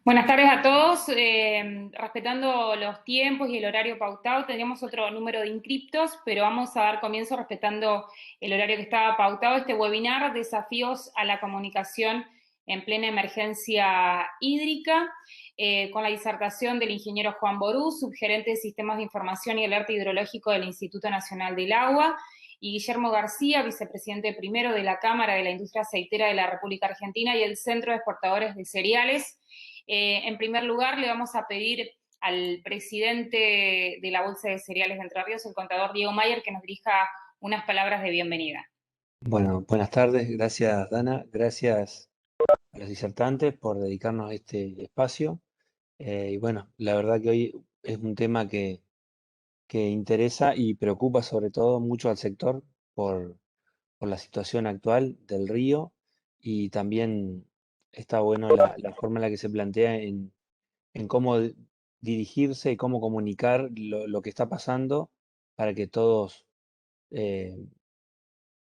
Buenas tardes a todos. Respetando los tiempos y el horario pautado, tendríamos otro número de inscriptos, pero vamos a dar comienzo respetando el horario que estaba pautado. Este webinar, Desafíos a la comunicación en plena emergencia hídrica, con la disertación del ingeniero Juan Ború, subgerente de Sistemas de Información y Alerta Hidrológico del Instituto Nacional del Agua, y Guillermo García, vicepresidente primero de la Cámara de la Industria Aceitera de la República Argentina y el Centro de Exportadores de Cereales. En primer lugar, le vamos a pedir al presidente de la Bolsa de Cereales de Entre Ríos, el contador Diego Mayer, que nos dirija unas palabras de bienvenida. Bueno, buenas tardes, gracias Dana, gracias a los disertantes por dedicarnos a este espacio. Y bueno, la verdad que hoy es un tema que interesa y preocupa sobre todo mucho al sector por la situación actual del río, y también está bueno la forma en la que se plantea en cómo dirigirse y cómo comunicar lo que está pasando para que eh,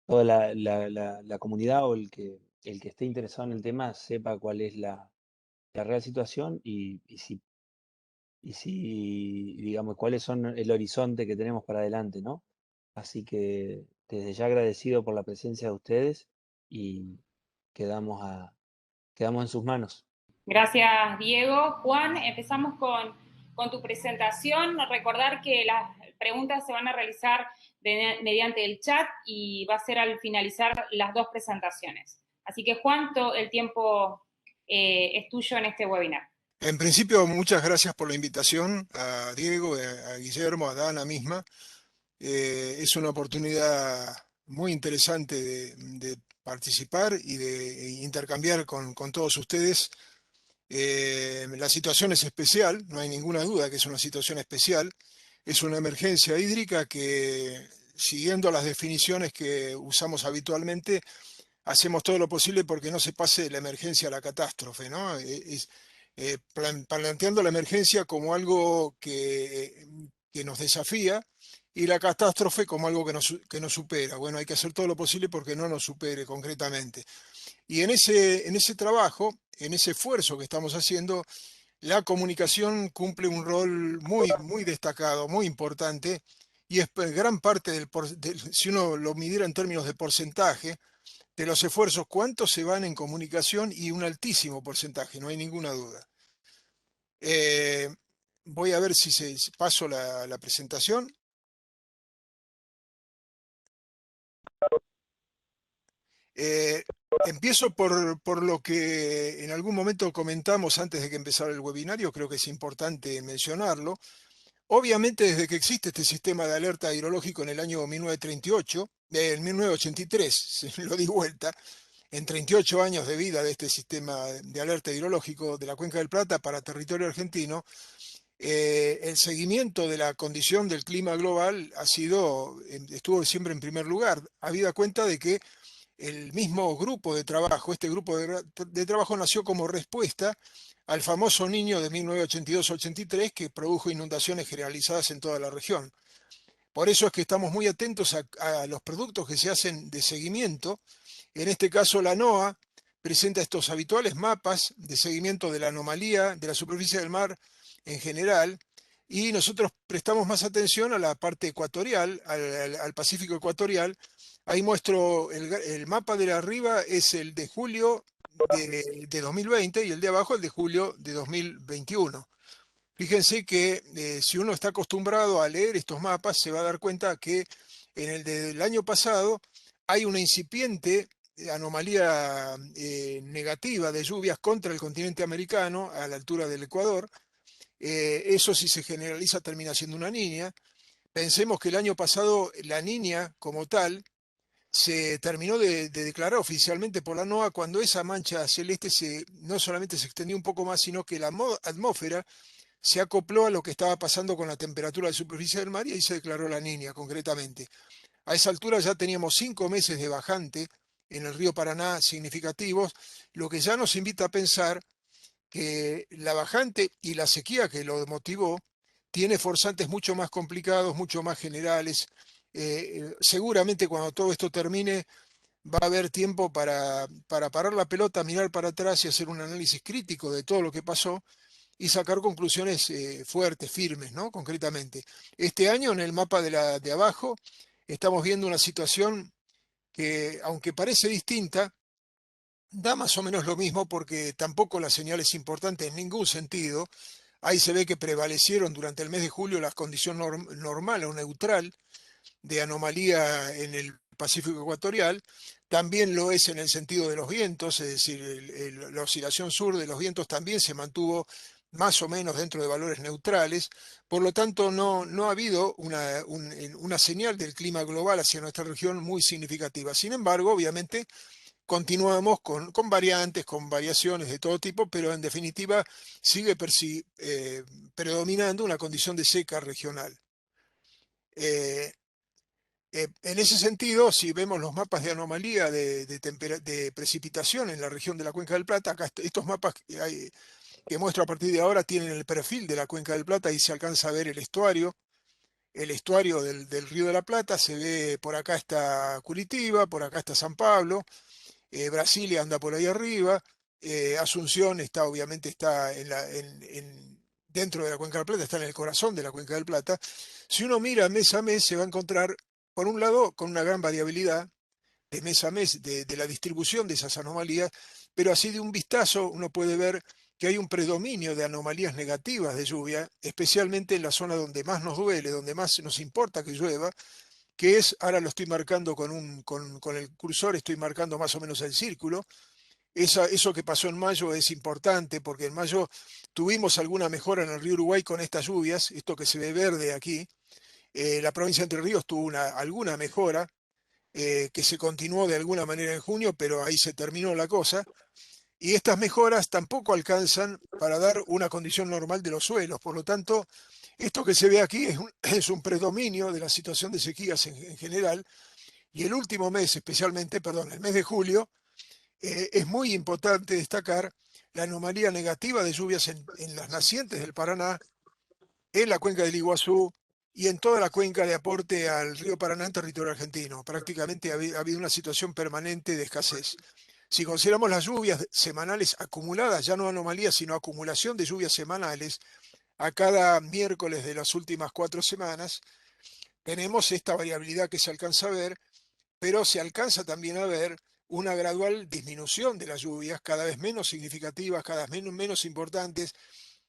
toda la comunidad o el que esté interesado en el tema sepa cuál es la real situación y si, digamos, cuáles son el horizonte que tenemos para adelante, ¿no? Así que desde ya agradecido por la presencia de ustedes y quedamos, quedamos en sus manos. Gracias, Diego. Juan, empezamos con tu presentación. Recordar que las preguntas se van a realizar mediante el chat y va a ser al finalizar las dos presentaciones. Así que, Juan, todo el tiempo es tuyo en este webinar. En principio, muchas gracias por la invitación a Diego, a Guillermo, a Dana misma. Es una oportunidad muy interesante de participar y de intercambiar con todos ustedes. La situación es especial, no hay ninguna duda que es una situación especial. Es una emergencia hídrica que, siguiendo las definiciones que usamos habitualmente, hacemos todo lo posible porque no se pase de la emergencia a la catástrofe, ¿no? Planteando la emergencia como algo que nos desafía y la catástrofe como algo que nos supera. Bueno, hay que hacer todo lo posible porque no nos supere concretamente. Y en ese trabajo, en ese esfuerzo que estamos haciendo, la comunicación cumple un rol muy destacado, muy importante, y es gran parte si uno lo midiera en términos de porcentaje, de los esfuerzos, ¿cuántos se van en comunicación? Y un altísimo porcentaje, no hay ninguna duda. Voy a ver si paso la presentación. Empiezo por lo que en algún momento comentamos antes de que empezara el webinario, creo que es importante mencionarlo. Obviamente, desde que existe este sistema de alerta hidrológico en el año 1938, en 1983, lo di vuelta, en 38 años de vida de este sistema de alerta hidrológico de la Cuenca del Plata para territorio argentino, el seguimiento de la condición del clima global estuvo siempre en primer lugar, habida cuenta de que el mismo grupo de trabajo, este grupo de trabajo nació como respuesta al famoso Niño de 1982-83 que produjo inundaciones generalizadas en toda la región. Por eso es que estamos muy atentos a los productos que se hacen de seguimiento. En este caso, la NOAA presenta estos habituales mapas de seguimiento de la anomalía de la superficie del mar en general, y nosotros prestamos más atención a la parte ecuatorial, al Pacífico ecuatorial. Ahí muestro el mapa de arriba, es el de julio de 2020 y el de abajo el de julio de 2021. Fíjense que si uno está acostumbrado a leer estos mapas, se va a dar cuenta que en el del año pasado hay una incipiente anomalía negativa de lluvias contra el continente americano a la altura del Ecuador. Eso, si se generaliza, termina siendo una niña. Pensemos que el año pasado la niña como tal se terminó de declarar oficialmente por la NOAA cuando esa mancha celeste no solamente se extendió un poco más, sino que la atmósfera se acopló a lo que estaba pasando con la temperatura de superficie del mar, y ahí se declaró la niña concretamente. A esa altura ya teníamos 5 meses de bajante en el río Paraná significativos, lo que ya nos invita a pensar que la bajante y la sequía que lo motivó tiene forzantes mucho más complicados, mucho más generales. Seguramente cuando todo esto termine va a haber tiempo para parar la pelota, mirar para atrás y hacer un análisis crítico de todo lo que pasó y sacar conclusiones fuertes, firmes, ¿no? Concretamente. Este año en el mapa de abajo estamos viendo una situación que, aunque parece distinta, da más o menos lo mismo porque tampoco la señal es importante en ningún sentido. Ahí se ve que prevalecieron durante el mes de julio las condiciones normal o neutral de anomalía en el Pacífico ecuatorial. También lo es en el sentido de los vientos, es decir, la oscilación sur de los vientos también se mantuvo más o menos dentro de valores neutrales. Por lo tanto, no ha habido una señal del clima global hacia nuestra región muy significativa. Sin embargo, obviamente, continuamos con variantes, con variaciones de todo tipo, pero en definitiva sigue predominando una condición de seca regional. En ese sentido, si vemos los mapas de anomalía de precipitación en la región de la Cuenca del Plata, acá estos mapas que muestro a partir de ahora tienen el perfil de la Cuenca del Plata y se alcanza a ver el estuario del Río de la Plata, se ve por acá está Curitiba, por acá está San Pablo, Brasilia anda por ahí arriba, Asunción está obviamente está dentro de la Cuenca del Plata, está en el corazón de la Cuenca del Plata. Si uno mira mes a mes se va a encontrar, por un lado, con una gran variabilidad de mes a mes de la distribución de esas anomalías, pero así de un vistazo uno puede ver que hay un predominio de anomalías negativas de lluvia, especialmente en la zona donde más nos duele, donde más nos importa que llueva, que es, ahora lo estoy marcando con el cursor, estoy marcando más o menos el círculo. Eso que pasó en mayo es importante porque en mayo tuvimos alguna mejora en el río Uruguay con estas lluvias, esto que se ve verde aquí. La provincia de Entre Ríos tuvo alguna mejora que se continuó de alguna manera en junio, pero ahí se terminó la cosa. Y estas mejoras tampoco alcanzan para dar una condición normal de los suelos. Por lo tanto, esto que se ve aquí es un predominio de la situación de sequías en general. Y el último mes, especialmente, perdón, el mes de julio, es muy importante destacar la anomalía negativa de lluvias en las nacientes del Paraná, en la cuenca del Iguazú y en toda la cuenca de aporte al río Paraná en territorio argentino. Prácticamente ha habido una situación permanente de escasez. Si consideramos las lluvias semanales acumuladas, ya no anomalías, sino acumulación de lluvias semanales, a cada miércoles de las últimas 4 semanas, tenemos esta variabilidad que se alcanza a ver, pero se alcanza también a ver una gradual disminución de las lluvias, cada vez menos significativas, cada vez menos importantes,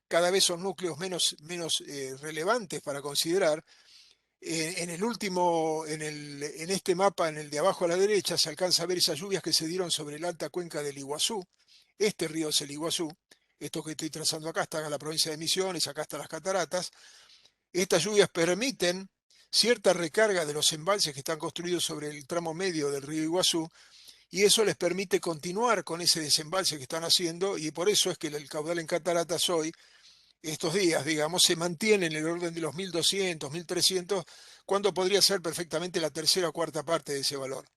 cada vez son núcleos menos relevantes para considerar. En este mapa, en el de abajo a la derecha, se alcanza a ver esas lluvias que se dieron sobre la alta cuenca del Iguazú. Este río es el Iguazú. Esto que estoy trazando acá está en la provincia de Misiones, acá están las cataratas. Estas lluvias permiten cierta recarga de los embalses que están construidos sobre el tramo medio del río Iguazú y eso les permite continuar con ese desembalse que están haciendo y por eso es que el caudal en cataratas hoy, estos días, digamos, se mantiene en el orden de los 1.200, 1.300, cuando podría ser perfectamente la tercera o cuarta parte de ese valor.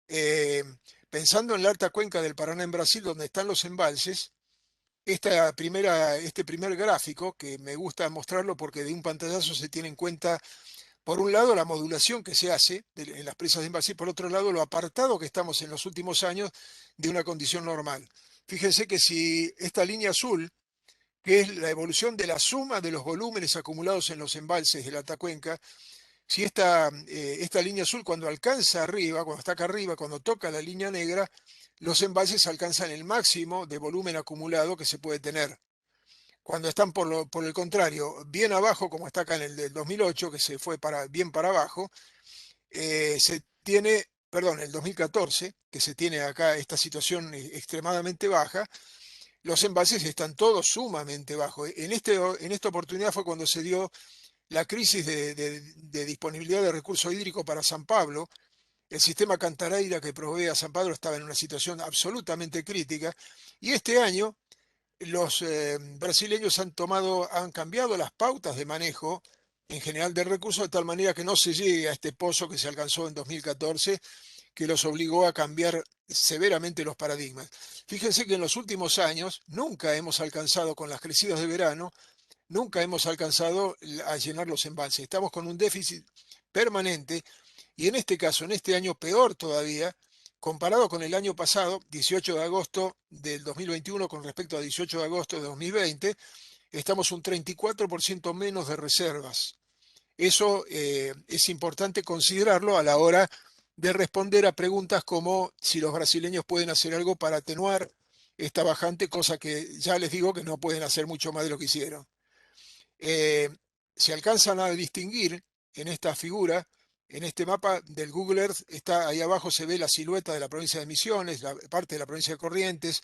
Eh, Pensando en la alta cuenca del Paraná en Brasil, donde están los embalses, este primer gráfico, que me gusta mostrarlo porque de un pantallazo se tiene en cuenta, por un lado, la modulación que se hace en las presas de embalse, y por otro lado, lo apartado que estamos en los últimos años de una condición normal. Fíjense que si esta línea azul, que es la evolución de la suma de los volúmenes acumulados en los embalses de la alta cuenca, si esta línea azul cuando alcanza arriba, cuando está acá arriba, cuando toca la línea negra, los embalses alcanzan el máximo de volumen acumulado que se puede tener. Cuando están por el contrario, bien abajo, como está acá en el del 2008, que se fue bien para abajo, se tiene, perdón, el 2014, que se tiene acá esta situación extremadamente baja, los embalses están todos sumamente bajos. En esta oportunidad fue cuando se dio la crisis de disponibilidad de recursos hídricos para San Pablo. El sistema Cantareira que provee a San Pablo estaba en una situación absolutamente crítica y este año los brasileños han cambiado las pautas de manejo en general del recurso de tal manera que no se llegue a este pozo que se alcanzó en 2014, que los obligó a cambiar severamente los paradigmas. Fíjense que en los últimos años nunca hemos alcanzado, con las crecidas de verano, nunca hemos alcanzado a llenar los embalses. Estamos con un déficit permanente Y en este caso, en este año peor todavía, comparado con el año pasado, 18 de agosto del 2021 con respecto a 18 de agosto de 2020, estamos un 34% menos de reservas. Eso es importante considerarlo a la hora de responder a preguntas como si los brasileños pueden hacer algo para atenuar esta bajante, cosa que ya les digo que no pueden hacer mucho más de lo que hicieron. Eh, Se alcanzan a distinguir en esta figura, en este mapa del Google Earth, está ahí abajo, se ve la silueta de la provincia de Misiones, la parte de la provincia de Corrientes,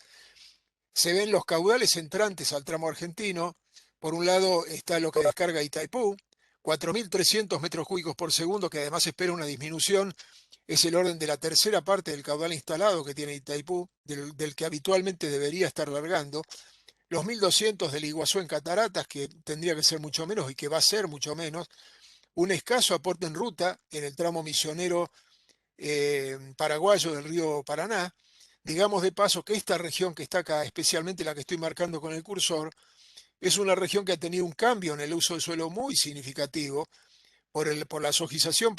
se ven los caudales entrantes al tramo argentino. Por un lado está lo que descarga Itaipú, 4.300 metros cúbicos por segundo, que además espera una disminución. Es el orden de la tercera parte del caudal instalado que tiene Itaipú, del que habitualmente debería estar largando. Los 1.200 del Iguazú en Cataratas, que tendría que ser mucho menos y que va a ser mucho menos. Un escaso aporte en ruta en el tramo misionero paraguayo del río Paraná. Digamos de paso que esta región que está acá, especialmente la que estoy marcando con el cursor, es una región que ha tenido un cambio en el uso del suelo muy significativo por la sojización,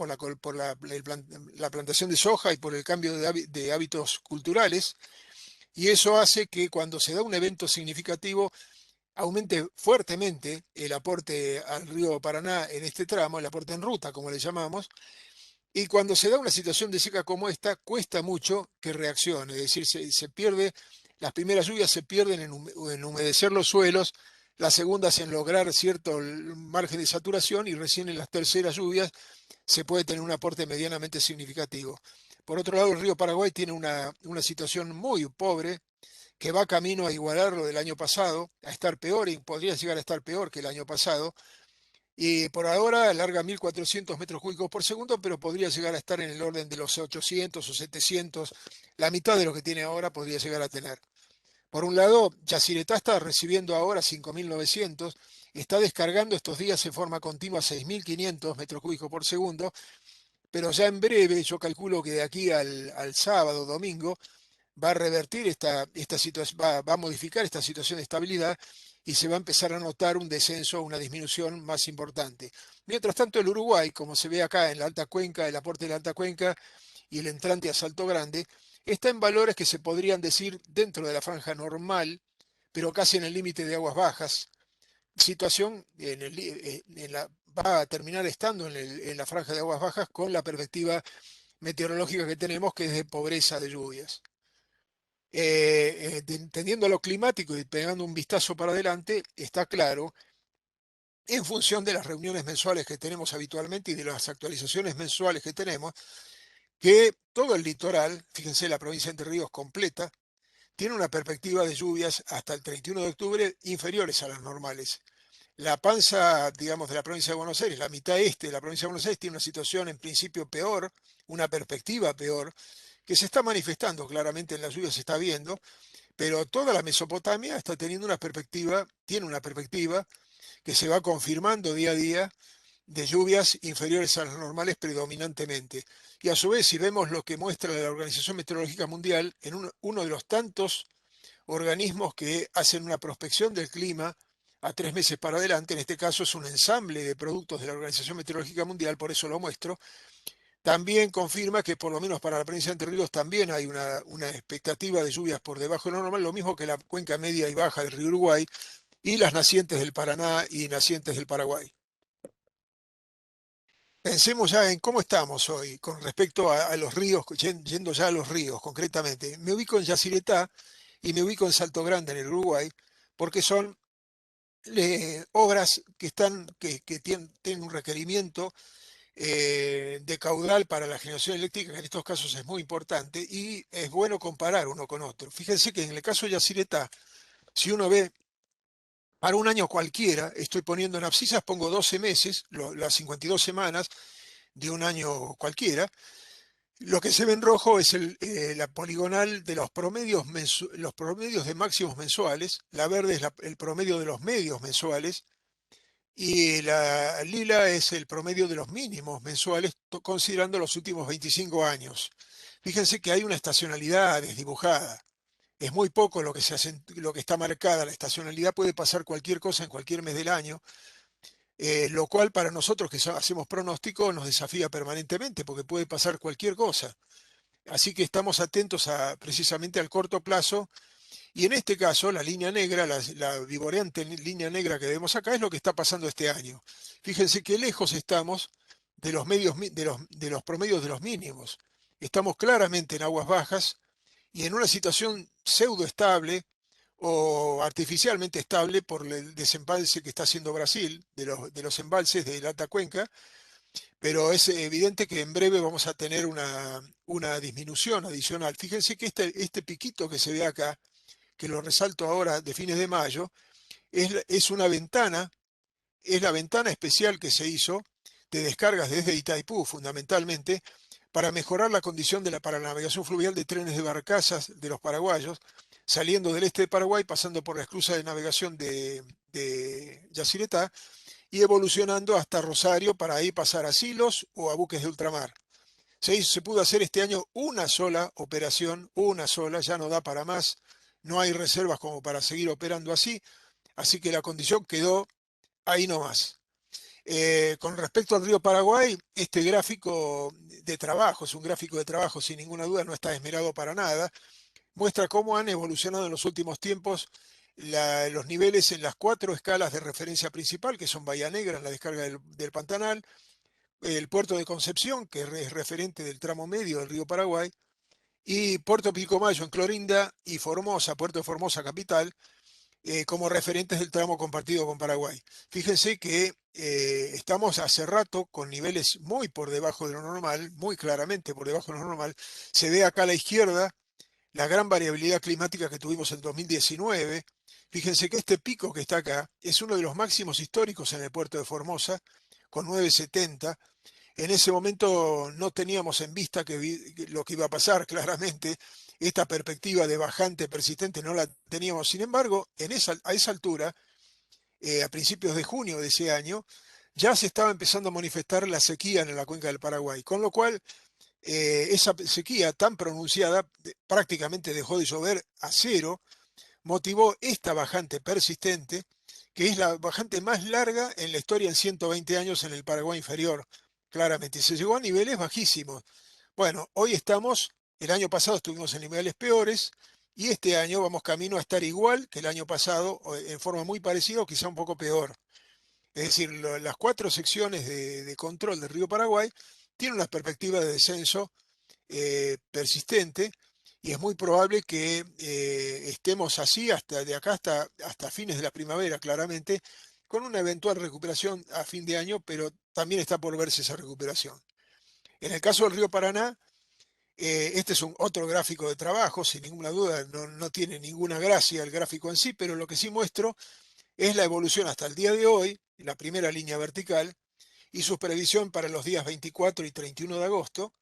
la plantación de soja y por el cambio de hábitos culturales. Y eso hace que cuando se da un evento significativo aumente fuertemente el aporte al río Paraná en este tramo, el aporte en ruta, como le llamamos. Y cuando se da una situación de seca como esta, cuesta mucho que reaccione, es decir, se pierde, las primeras lluvias se pierden en humedecer los suelos, las segundas en lograr cierto margen de saturación y recién en las terceras lluvias se puede tener un aporte medianamente significativo. Por otro lado, el río Paraguay tiene una situación muy pobre que va camino a igualar lo del año pasado, a estar peor y podría llegar a estar peor que el año pasado. Y por ahora larga 1.400 metros cúbicos por segundo, pero podría llegar a estar en el orden de los 800 o 700, la mitad de lo que tiene ahora podría llegar a tener. Por un lado, Yacyretá está recibiendo ahora 5.900, está descargando estos días en forma continua 6.500 metros cúbicos por segundo, pero ya en breve, yo calculo que de aquí al sábado, domingo, va a revertir esta situación, va a modificar esta situación de estabilidad y se va a empezar a notar un descenso, una disminución más importante. Mientras tanto, el Uruguay, como se ve acá en la alta cuenca, el aporte de la alta cuenca y el entrante a Salto Grande, está en valores que se podrían decir dentro de la franja normal, pero casi en el límite de aguas bajas. Situación va a terminar estando en la franja de aguas bajas con la perspectiva meteorológica que tenemos, que es de pobreza de lluvias. Teniendo lo climático y pegando un vistazo para adelante, está claro, en función de las reuniones mensuales que tenemos habitualmente y de las actualizaciones mensuales que tenemos, que todo el litoral, fíjense, la provincia de Entre Ríos completa, tiene una perspectiva de lluvias hasta el 31 de octubre inferiores a las normales. La panza, digamos, de la provincia de Buenos Aires, la mitad este de la provincia de Buenos Aires tiene una situación en principio peor, una perspectiva peor, que se está manifestando claramente en las lluvias, se está viendo, pero toda la Mesopotamia está teniendo una perspectiva, tiene una perspectiva que se va confirmando día a día de lluvias inferiores a las normales predominantemente. Y a su vez, si vemos lo que muestra la Organización Meteorológica Mundial, en uno de los tantos organismos que hacen una prospección del clima a 3 meses para adelante, en este caso es un ensamble de productos de la Organización Meteorológica Mundial, por eso lo muestro, también confirma que por lo menos para la provincia de Entre Ríos también hay una expectativa de lluvias por debajo de lo normal, lo mismo que la cuenca media y baja del río Uruguay y las nacientes del Paraná y nacientes del Paraguay. Pensemos ya en cómo estamos hoy con respecto a los ríos, yendo ya a los ríos concretamente. Me ubico en Yacyretá y me ubico en Salto Grande, en el Uruguay, porque son obras que tienen un requerimiento de caudal para la generación eléctrica, que en estos casos es muy importante, y es bueno comparar uno con otro. Fíjense que en el caso de Yacyretá, si uno ve para un año cualquiera, estoy poniendo en abscisas, pongo 12 meses, las 52 semanas de un año cualquiera. Lo que se ve en rojo es la poligonal de los promedios de máximos mensuales, la verde es el promedio de los medios mensuales, y la lila es el promedio de los mínimos mensuales, considerando los últimos 25 años. Fíjense que hay una estacionalidad desdibujada. Es muy poco lo que está marcada. La estacionalidad puede pasar cualquier cosa en cualquier mes del año. lo cual para nosotros que hacemos pronóstico nos desafía permanentemente porque puede pasar cualquier cosa. Así que estamos atentos precisamente al corto plazo. Y en este caso, la línea negra, la vivoreante línea negra que vemos acá, es lo que está pasando este año. Fíjense qué lejos estamos de los medios, de los promedios de los mínimos. Estamos claramente en aguas bajas y en una situación pseudo estable o artificialmente estable por el desembalse que está haciendo Brasil, de los embalses de la alta cuenca, pero es evidente que en breve vamos a tener una disminución adicional. Fíjense que este piquito que se ve acá, que lo resalto ahora de fines de mayo, es una ventana, es la ventana especial que se hizo de descargas desde Itaipú, fundamentalmente, para mejorar la condición para la navegación fluvial de trenes de barcazas de los paraguayos, saliendo del este de Paraguay, pasando por la esclusa de navegación de Yacyretá y evolucionando hasta Rosario para ahí pasar a silos o a buques de ultramar. Se pudo hacer este año una sola operación, una sola, ya no da para más, no hay reservas como para seguir operando así que la condición quedó ahí nomás. Con respecto al río Paraguay, este gráfico de trabajo, es un gráfico de trabajo sin ninguna duda, no está esmerado para nada, muestra cómo han evolucionado en los últimos tiempos los niveles en las 4 escalas de referencia principal, que son Bahía Negra en la descarga del Pantanal, el puerto de Concepción, que es referente del tramo medio del río Paraguay, y Puerto Pilcomayo en Clorinda y Formosa, Puerto de Formosa capital, como referentes del tramo compartido con Paraguay. Fíjense que estamos hace rato con niveles muy por debajo de lo normal, muy claramente por debajo de lo normal. Se ve acá a la izquierda la gran variabilidad climática que tuvimos en 2019. Fíjense que este pico que está acá es uno de los máximos históricos en el puerto de Formosa, con 970. En ese momento no teníamos en vista lo que iba a pasar claramente. Esta perspectiva de bajante persistente no la teníamos. Sin embargo, a esa altura, a principios de junio de ese año, ya se estaba empezando a manifestar la sequía en la cuenca del Paraguay, con lo cual esa sequía tan pronunciada prácticamente dejó de llover a cero, motivó esta bajante persistente, que es la bajante más larga en la historia en 120 años en el Paraguay inferior, claramente. Se llegó a niveles bajísimos. Bueno, el año pasado estuvimos en niveles peores y este año vamos camino a estar igual que el año pasado, en forma muy parecida o quizá un poco peor. Es decir, las 4 secciones de control del río Paraguay tienen una perspectiva de descenso persistente y es muy probable que estemos así de acá hasta fines de la primavera, claramente, con una eventual recuperación a fin de año, pero también está por verse esa recuperación. En el caso del río Paraná, este es otro gráfico de trabajo, sin ninguna duda, no tiene ninguna gracia el gráfico en sí, pero lo que sí muestro es la evolución hasta el día de hoy, la primera línea vertical, y su previsión para los días 24 y 31 de agosto,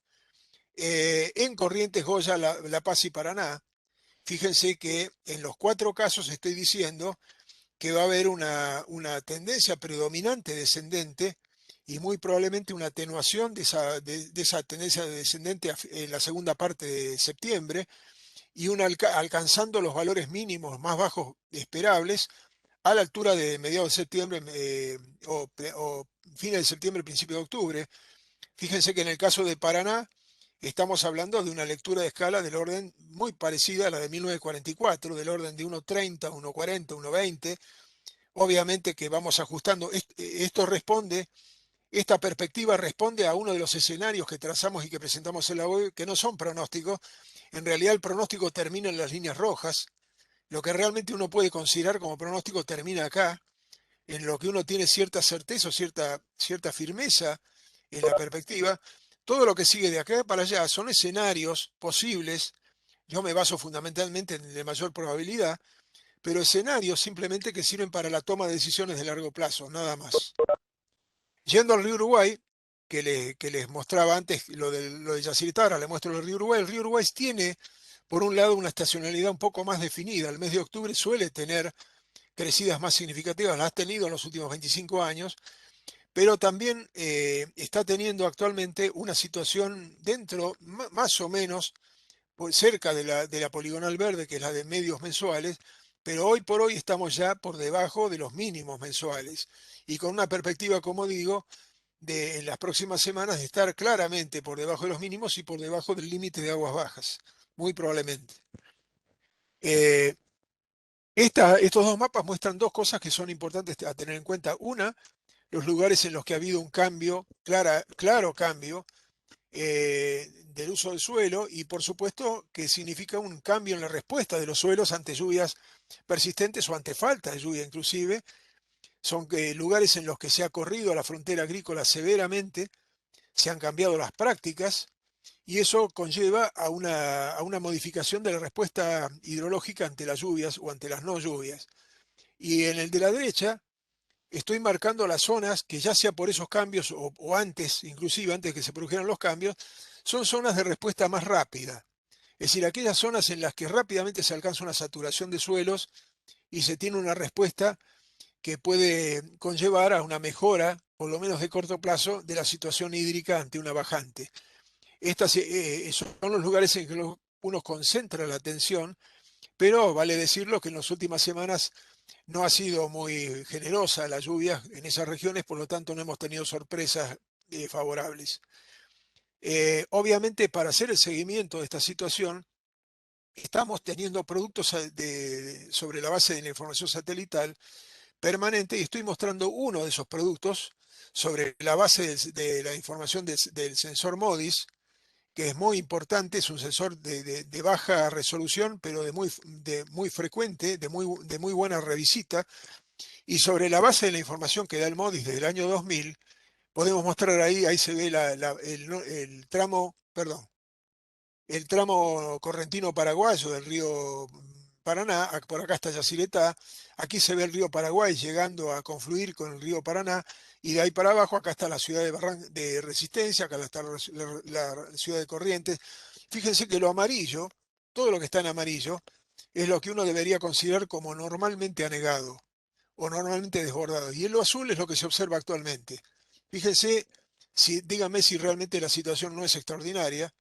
en Corrientes, Goya, La Paz y Paraná. Fíjense que en los 4 casos estoy diciendo que va a haber una tendencia predominante descendente y muy probablemente una atenuación de esa tendencia descendente en la segunda parte de septiembre y alcanzando los valores mínimos más bajos esperables a la altura de mediados de septiembre o fines de septiembre, principio de octubre. Fíjense que en el caso de Paraná estamos hablando de una lectura de escala del orden muy parecida a la de 1944, del orden de 1,30, 1,40, 1,20. Obviamente que vamos ajustando. Esta perspectiva responde a uno de los escenarios que trazamos y que presentamos en la web, que no son pronósticos. En realidad el pronóstico termina en las líneas rojas. Lo que realmente uno puede considerar como pronóstico termina acá, en lo que uno tiene cierta certeza o cierta firmeza en la perspectiva. Todo lo que sigue de acá para allá son escenarios posibles. Yo me baso fundamentalmente en el de mayor probabilidad, pero escenarios simplemente que sirven para la toma de decisiones de largo plazo, nada más. Yendo al río Uruguay, que les mostraba antes lo de Yacyretá, ahora le muestro el río Uruguay tiene, por un lado, una estacionalidad un poco más definida. El mes de octubre suele tener crecidas más significativas, las ha tenido en los últimos 25 años, pero también está teniendo actualmente una situación dentro, más o menos, cerca de la poligonal verde, que es la de medios mensuales, pero hoy por hoy estamos ya por debajo de los mínimos mensuales y con una perspectiva, como digo, de en las próximas semanas de estar claramente por debajo de los mínimos y por debajo del límite de aguas bajas, muy probablemente. Eh, estos dos mapas muestran dos cosas que son importantes a tener en cuenta. Una, los lugares en los que ha habido un cambio, claro cambio del uso del suelo y por supuesto que significa un cambio en la respuesta de los suelos ante lluvias persistentes o ante falta de lluvia inclusive. Son lugares en los que se ha corrido a la frontera agrícola severamente, se han cambiado las prácticas y eso conlleva a una modificación de la respuesta hidrológica ante las lluvias o ante las no lluvias. Y en el de la derecha estoy marcando las zonas que ya sea por esos cambios o antes, inclusive antes que se produjeran los cambios, son zonas de respuesta más rápida. Es decir, aquellas zonas en las que rápidamente se alcanza una saturación de suelos y se tiene una respuesta que puede conllevar a una mejora, por lo menos de corto plazo, de la situación hídrica ante una bajante. Son los lugares en que uno concentra la atención, pero vale decirlo que en las últimas semanas no ha sido muy generosa la lluvia en esas regiones, por lo tanto no hemos tenido sorpresas favorables. Obviamente, para hacer el seguimiento de esta situación, estamos teniendo productos sobre la base de la información satelital permanente y estoy mostrando uno de esos productos sobre la base de la información del sensor MODIS, que es muy importante, es un sensor de baja resolución, pero de muy frecuente, de muy buena revisita, y sobre la base de la información que da el MODIS desde el año 2000, podemos mostrar ahí se ve el tramo, perdón, el tramo correntino paraguayo del río Paraná, por acá está Yacyretá, aquí se ve el río Paraguay llegando a confluir con el río Paraná, y de ahí para abajo acá está la ciudad de Resistencia, acá está la ciudad de Corrientes. Fíjense que lo amarillo, todo lo que está en amarillo, es lo que uno debería considerar como normalmente anegado o normalmente desbordado, y en lo azul es lo que se observa actualmente. Fíjense, díganme si realmente la situación no es extraordinaria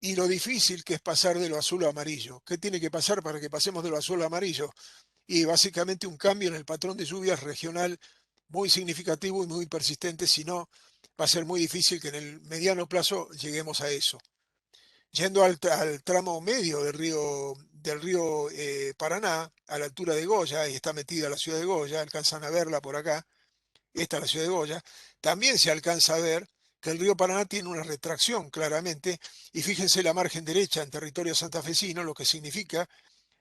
y lo difícil que es pasar de lo azul a amarillo. ¿Qué tiene que pasar para que pasemos de lo azul a amarillo? Y básicamente un cambio en el patrón de lluvias regional muy significativo y muy persistente, si no, va a ser muy difícil que en el mediano plazo lleguemos a eso. Yendo al tramo medio del río Paraná, a la altura de Goya, ahí está metida la ciudad de Goya, alcanzan a verla por acá, esta es la ciudad de Goya, también se alcanza a ver que el río Paraná tiene una retracción claramente, y fíjense la margen derecha en territorio santafesino, lo que significa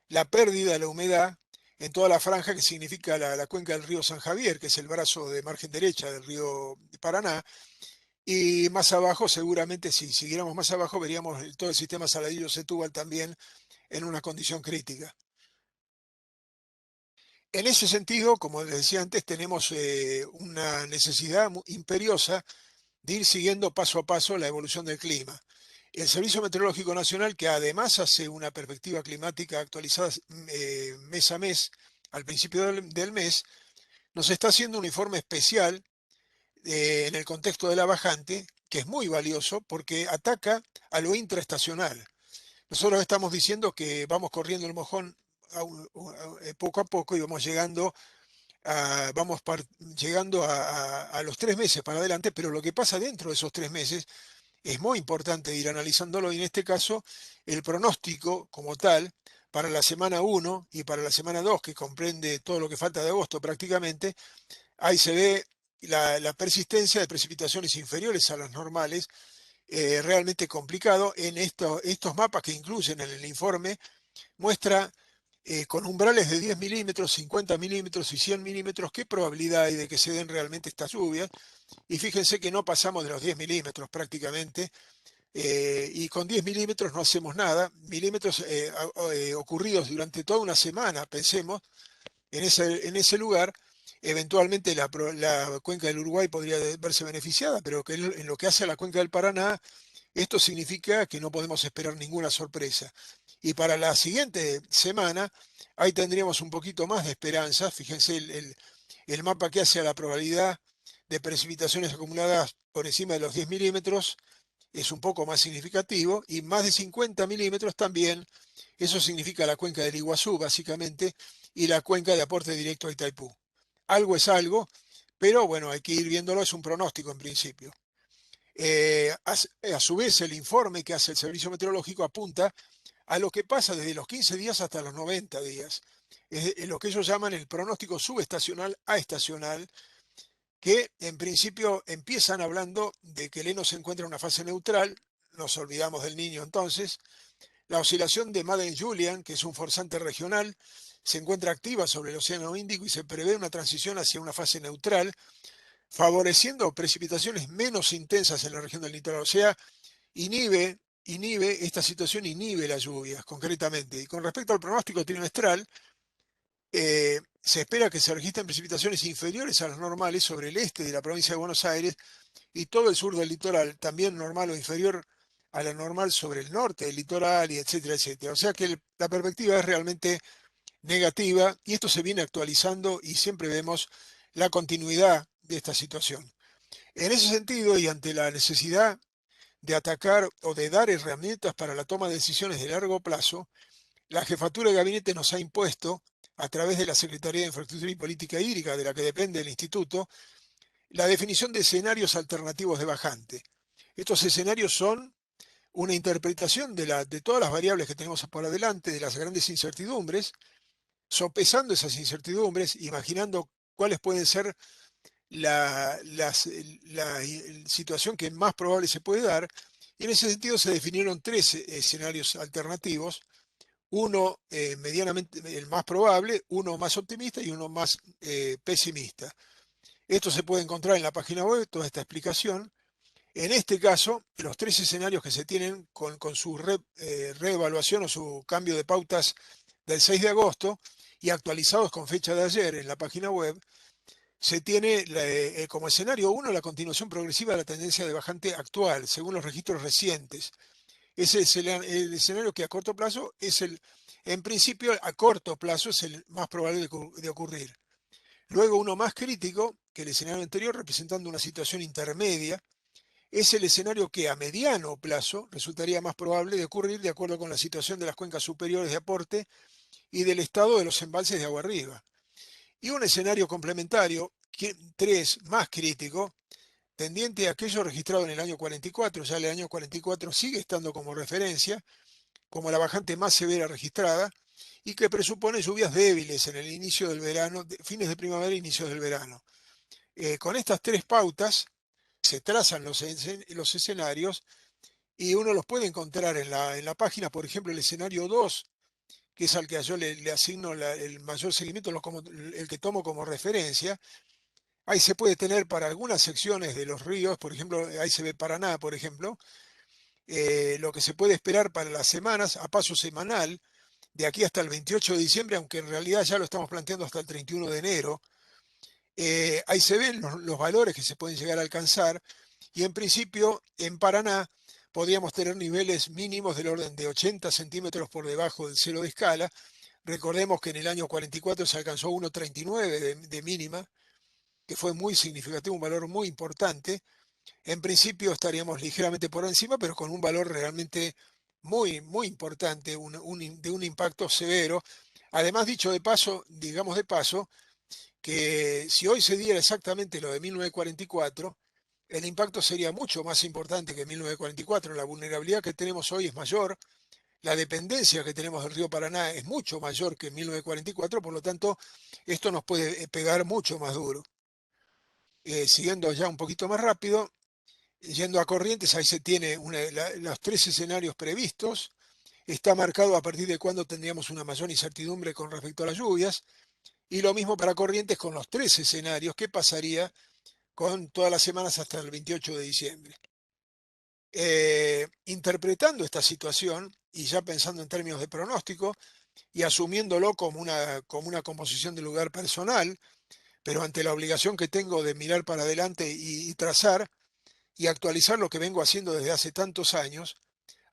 la pérdida de la humedad en toda la franja que significa la cuenca del río San Javier, que es el brazo de margen derecha del río Paraná, y más abajo, seguramente si siguiéramos más abajo, veríamos todo el sistema Saladillo-Setúbal también en una condición crítica. En ese sentido, como les decía antes, tenemos una necesidad imperiosa de ir siguiendo paso a paso la evolución del clima. El Servicio Meteorológico Nacional, que además hace una perspectiva climática actualizada mes a mes, al principio del mes, nos está haciendo un informe especial en el contexto de la bajante, que es muy valioso porque ataca a lo intraestacional. Nosotros estamos diciendo que vamos corriendo el mojón poco a poco y vamos llegando llegando a los 3 meses para adelante, pero lo que pasa dentro de esos 3 meses es muy importante ir analizándolo, y en este caso el pronóstico como tal para la semana 1 y para la semana 2, que comprende todo lo que falta de agosto prácticamente, ahí se ve la persistencia de precipitaciones inferiores a las normales, realmente complicado. En estos mapas que incluyen en el informe muestra con umbrales de 10 milímetros, 50 milímetros y 100 milímetros, qué probabilidad hay de que se den realmente estas lluvias. Y fíjense que no pasamos de los 10 milímetros prácticamente, y con 10 milímetros no hacemos nada. Milímetros ocurridos durante toda una semana, pensemos, en ese lugar. Eventualmente la cuenca del Uruguay podría verse beneficiada, pero que en lo que hace a la cuenca del Paraná, esto significa que no podemos esperar ninguna sorpresa. Y para la siguiente semana, ahí tendríamos un poquito más de esperanza. Fíjense el mapa que hace a la probabilidad de precipitaciones acumuladas por encima de los 10 milímetros es un poco más significativo, y más de 50 milímetros también. Eso significa la cuenca del Iguazú, básicamente, y la cuenca de aporte directo a Itaipú. Algo es algo, pero bueno, hay que ir viéndolo, es un pronóstico en principio. A su vez, el informe que hace el Servicio Meteorológico apunta a lo que pasa desde los 15 días hasta los 90 días. Es lo que ellos llaman el pronóstico subestacional a estacional, que en principio empiezan hablando de que el ENO se encuentra en una fase neutral, nos olvidamos del Niño entonces. La oscilación de Madden-Julian, que es un forzante regional, se encuentra activa sobre el Océano Índico y se prevé una transición hacia una fase neutral, favoreciendo precipitaciones menos intensas en la región del litoral. O sea, esta situación inhibe las lluvias, concretamente. Y con respecto al pronóstico trimestral, se espera que se registren precipitaciones inferiores a las normales sobre el este de la provincia de Buenos Aires y todo el sur del litoral, también normal o inferior a la normal sobre el norte del litoral, y etcétera, etcétera. O sea que la perspectiva es realmente negativa y esto se viene actualizando y siempre vemos la continuidad de esta situación. En ese sentido, y ante la necesidad de atacar o de dar herramientas para la toma de decisiones de largo plazo, la Jefatura de Gabinete nos ha impuesto, a través de la Secretaría de Infraestructura y Política Hídrica, de la que depende el Instituto, la definición de escenarios alternativos de bajante. Estos escenarios son una interpretación de todas las variables que tenemos por adelante, de las grandes incertidumbres, sopesando esas incertidumbres, imaginando cuáles pueden ser la situación que más probable se puede dar, y en ese sentido se definieron tres escenarios alternativos, uno medianamente el más probable, uno más optimista y uno más pesimista. Esto se puede encontrar en la página web, toda esta explicación. En este caso, los tres escenarios que se tienen con su reevaluación o su cambio de pautas del 6 de agosto y actualizados con fecha de ayer en la página web, se tiene como escenario 1 la continuación progresiva de la tendencia de bajante actual, según los registros recientes. Ese es el escenario que a corto plazo en principio, a corto plazo es el más probable de ocurrir. Luego uno más crítico, que el escenario anterior, representando una situación intermedia, es el escenario que a mediano plazo resultaría más probable de ocurrir de acuerdo con la situación de las cuencas superiores de aporte y del estado de los embalses de agua arriba. Y un escenario complementario, 3 más crítico, tendiente a aquello registrado en el año 44, ya el año 44 sigue estando como referencia, como la bajante más severa registrada, y que presupone lluvias débiles en el inicio del verano, fines de primavera e inicios del verano. Con estas tres pautas se trazan los escenarios y uno los puede encontrar en la página, por ejemplo, el escenario 2, que es al que yo le asigno el mayor seguimiento, el que tomo como referencia. Ahí se puede tener para algunas secciones de los ríos, por ejemplo, ahí se ve Paraná, por ejemplo, lo que se puede esperar para las semanas a paso semanal, de aquí hasta el 28 de diciembre, aunque en realidad ya lo estamos planteando hasta el 31 de enero. Ahí se ven los valores que se pueden llegar a alcanzar y en principio en Paraná podríamos tener niveles mínimos del orden de 80 centímetros por debajo del cero de escala. Recordemos que en el año 44 se alcanzó 1,39 de mínima, que fue muy significativo, un valor muy importante. En principio estaríamos ligeramente por encima, pero con un valor realmente muy, muy importante, de un impacto severo. Además, dicho de paso, digamos de paso, que si hoy se diera exactamente lo de 1944, el impacto sería mucho más importante que en 1944. La vulnerabilidad que tenemos hoy es mayor, la dependencia que tenemos del río Paraná es mucho mayor que en 1944, por lo tanto, esto nos puede pegar mucho más duro. Siguiendo ya un poquito más rápido, yendo a Corrientes, ahí se tiene los tres escenarios previstos. Está marcado a partir de cuándo tendríamos una mayor incertidumbre con respecto a las lluvias. Y lo mismo para Corrientes con los tres escenarios. ¿Qué pasaría con todas las semanas hasta el 28 de diciembre? Interpretando esta situación y ya pensando en términos de pronóstico y asumiéndolo como una composición de lugar personal, pero ante la obligación que tengo de mirar para adelante y trazar y actualizar lo que vengo haciendo desde hace tantos años,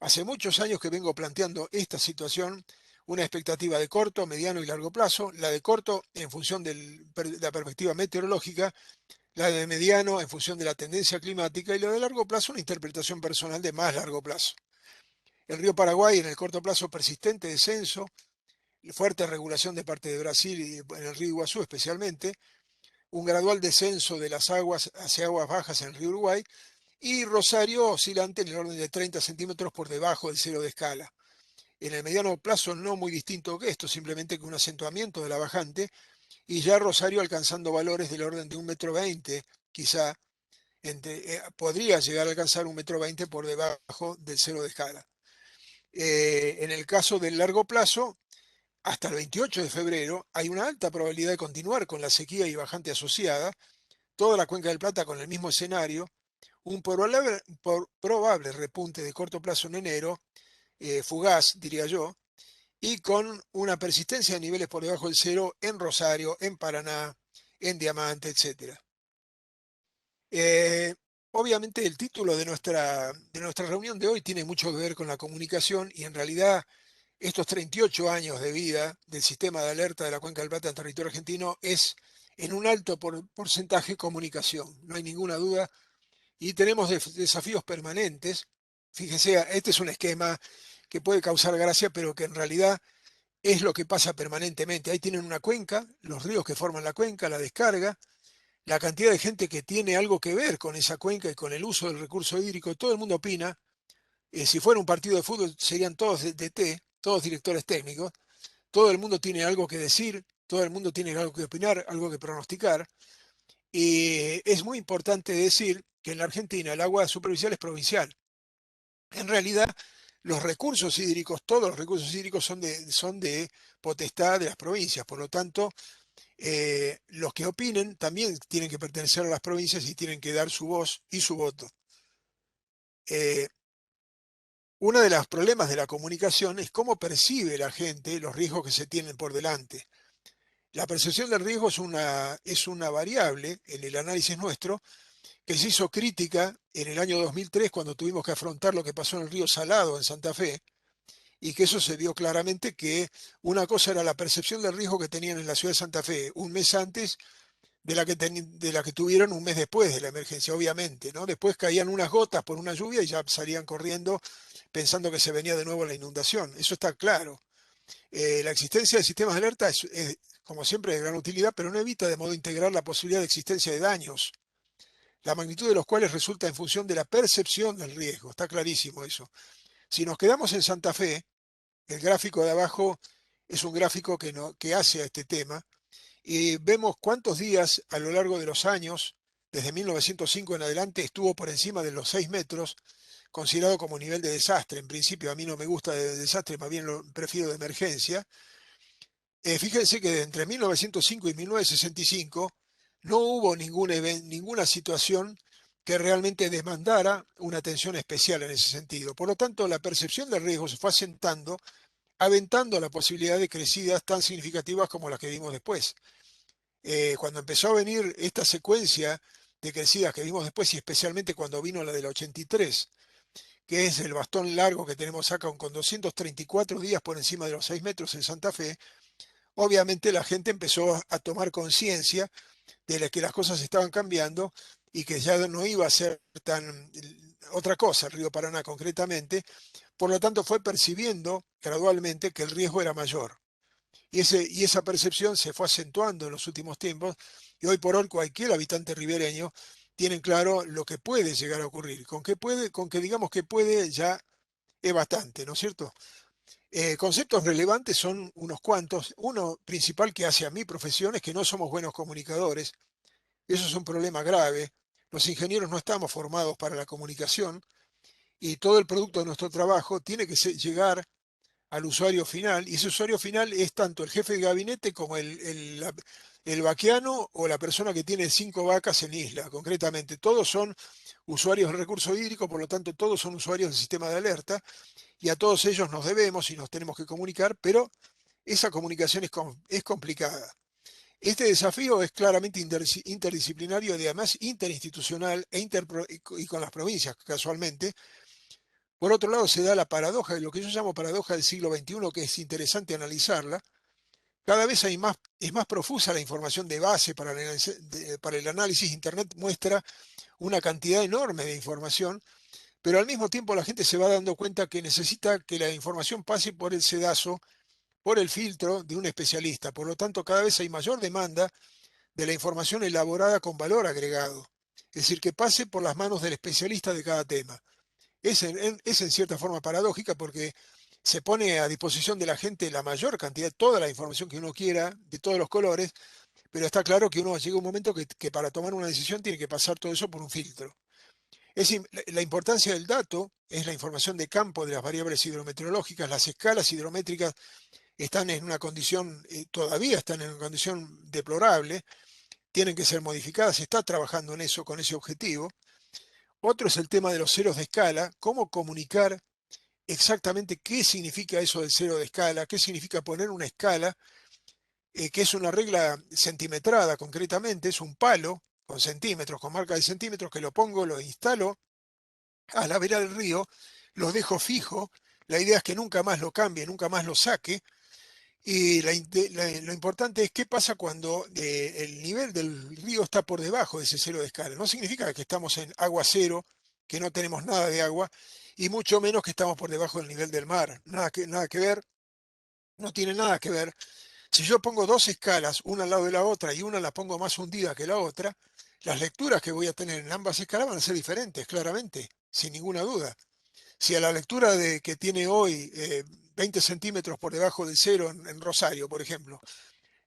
hace muchos años que vengo planteando esta situación, una expectativa de corto, mediano y largo plazo, la de corto en función de la perspectiva meteorológica, la de mediano en función de la tendencia climática y la de largo plazo una interpretación personal de más largo plazo. El río Paraguay en el corto plazo persistente descenso, fuerte regulación de parte de Brasil y en el río Iguazú especialmente, un gradual descenso de las aguas hacia aguas bajas en el río Uruguay, y Rosario oscilante en el orden de 30 centímetros por debajo del cero de escala. En el mediano plazo no muy distinto que esto, simplemente que un acentuamiento de la bajante, y ya Rosario alcanzando valores del orden de 1,20 m, quizá podría llegar a alcanzar 1,20 m por debajo del cero de escala. En el caso del largo plazo, hasta el 28 de febrero hay una alta probabilidad de continuar con la sequía y bajante asociada, toda la cuenca del Plata con el mismo escenario, un probable repunte de corto plazo en enero, fugaz diría yo, y con una persistencia de niveles por debajo del cero en Rosario, en Paraná, en Diamante, etc. Obviamente el título de nuestra reunión de hoy tiene mucho que ver con la comunicación, y en realidad estos 38 años de vida del sistema de alerta de la Cuenca del Plata en territorio argentino es en un alto porcentaje comunicación, no hay ninguna duda, y tenemos desafíos permanentes. Fíjense, este es un esquema que puede causar gracia, pero que en realidad es lo que pasa permanentemente. Ahí tienen una cuenca, los ríos que forman la cuenca, la descarga, la cantidad de gente que tiene algo que ver con esa cuenca y con el uso del recurso hídrico. Todo el mundo opina. Si fuera un partido de fútbol serían todos DT, todos directores técnicos. Todo el mundo tiene algo que decir, todo el mundo tiene algo que opinar, algo que pronosticar. Y es muy importante decir que en la Argentina el agua superficial es provincial. En realidad, los recursos hídricos, todos los recursos hídricos son de potestad de las provincias. Por lo tanto, los que opinen también tienen que pertenecer a las provincias y tienen que dar su voz y su voto. Uno de los problemas de la comunicación es cómo percibe la gente los riesgos que se tienen por delante. La percepción del riesgo es una variable en el análisis nuestro, que se hizo crítica en el año 2003 cuando tuvimos que afrontar lo que pasó en el río Salado en Santa Fe, y que eso se vio claramente que una cosa era la percepción del riesgo que tenían en la ciudad de Santa Fe un mes antes de la que tuvieron un mes después de la emergencia, obviamente, ¿no? Después caían unas gotas por una lluvia y ya salían corriendo pensando que se venía de nuevo la inundación. Eso está claro. La existencia de sistemas de alerta es, como siempre, de gran utilidad, pero no evita de modo integral la posibilidad de existencia de daños, la magnitud de los cuales resulta en función de la percepción del riesgo. Está clarísimo eso. Si nos quedamos en Santa Fe, el gráfico de abajo es un gráfico que hace a este tema, y vemos cuántos días a lo largo de los años, desde 1905 en adelante, estuvo por encima de los 6 metros, considerado como nivel de desastre. En principio a mí no me gusta de desastre, más bien lo prefiero de emergencia. Fíjense que entre 1905 y 1965 no hubo ninguna situación que realmente demandara una atención especial en ese sentido. Por lo tanto, la percepción de riesgo se fue asentando, aventando la posibilidad de crecidas tan significativas como las que vimos después. Cuando empezó a venir esta secuencia de crecidas que vimos después, y especialmente cuando vino la del 83, que es el bastón largo que tenemos acá con 234 días por encima de los 6 metros en Santa Fe, obviamente la gente empezó a tomar conciencia de que las cosas estaban cambiando y que ya no iba a ser tan otra cosa el río Paraná concretamente. Por lo tanto, fue percibiendo gradualmente que el riesgo era mayor. Y esa percepción se fue acentuando en los últimos tiempos, y hoy por hoy cualquier habitante ribereño tiene claro lo que puede llegar a ocurrir. Con que digamos que puede ya es bastante, ¿no es cierto? Conceptos relevantes son unos cuantos. Uno principal que hace a mi profesión es que no somos buenos comunicadores. Eso es un problema grave. Los ingenieros no estamos formados para la comunicación, y todo el producto de nuestro trabajo tiene que llegar al usuario final, y ese usuario final es tanto el jefe de gabinete como el vaqueano o la persona que tiene 5 vacas en isla, concretamente. Todos son usuarios del recurso hídrico, por lo tanto todos son usuarios del sistema de alerta, y a todos ellos nos debemos y nos tenemos que comunicar, pero esa comunicación es complicada. Este desafío es claramente interdisciplinario y además interinstitucional y con las provincias, casualmente. Por otro lado, se da la paradoja, de lo que yo llamo paradoja del siglo XXI, que es interesante analizarla. Cada vez es más profusa la información de base para el análisis. Internet muestra una cantidad enorme de información, pero al mismo tiempo la gente se va dando cuenta que necesita que la información pase por el sedazo por el filtro de un especialista. Por lo tanto, cada vez hay mayor demanda de la información elaborada con valor agregado. Es decir, que pase por las manos del especialista de cada tema. Es en cierta forma paradójica porque se pone a disposición de la gente la mayor cantidad, toda la información que uno quiera, de todos los colores, pero está claro que uno llega un momento que para tomar una decisión tiene que pasar todo eso por un filtro. La importancia del dato es la información de campo de las variables hidrometeorológicas. Las escalas hidrométricas están en una condición, todavía están en una condición deplorable, tienen que ser modificadas, se está trabajando en eso con ese objetivo. Otro es el tema de los ceros de escala, cómo comunicar exactamente qué significa eso del cero de escala, qué significa poner una escala, que es una regla centimetrada concretamente, es un palo con centímetros, con marca de centímetros, que lo pongo, lo instalo a la vera del río, lo dejo fijo, la idea es que nunca más lo cambie, nunca más lo saque, y lo importante es qué pasa cuando el nivel del río está por debajo de ese cero de escala. No significa que estamos en agua cero, que no tenemos nada de agua, y mucho menos que estamos por debajo del nivel del mar. Nada que ver, no tiene nada que ver. Si yo pongo dos escalas, una al lado de la otra, y una la pongo más hundida que la otra, las lecturas que voy a tener en ambas escalas van a ser diferentes, claramente, sin ninguna duda. Si a la lectura que tiene hoy 20 centímetros por debajo del cero en Rosario, por ejemplo,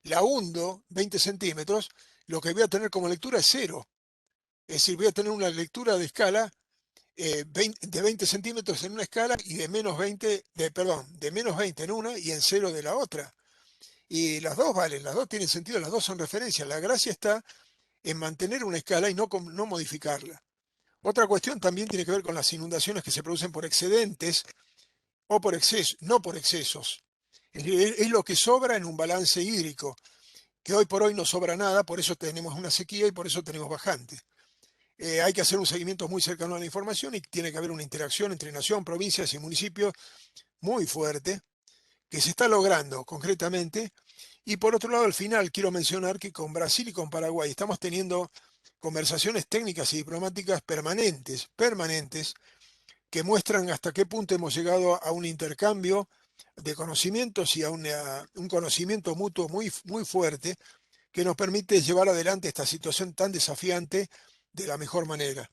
la hundo 20 centímetros, lo que voy a tener como lectura es cero. Es decir, voy a tener una lectura de escala de 20 centímetros en una escala y de menos 20, de menos 20 en una y en cero de la otra. Y las dos valen, las dos tienen sentido, las dos son referencias. La gracia está en mantener una escala y no modificarla. Otra cuestión también tiene que ver con las inundaciones que se producen por excedentes o por exceso, no por excesos. Es lo que sobra en un balance hídrico, que hoy por hoy no sobra nada, por eso tenemos una sequía y por eso tenemos bajante. Hay que hacer un seguimiento muy cercano a la información y tiene que haber una interacción entre nación, provincias y municipios muy fuerte, que se está logrando concretamente. Y por otro lado, al final quiero mencionar que con Brasil y con Paraguay estamos teniendo conversaciones técnicas y diplomáticas permanentes, que muestran hasta qué punto hemos llegado a un intercambio de conocimientos y a un conocimiento mutuo muy fuerte que nos permite llevar adelante esta situación tan desafiante de la mejor manera.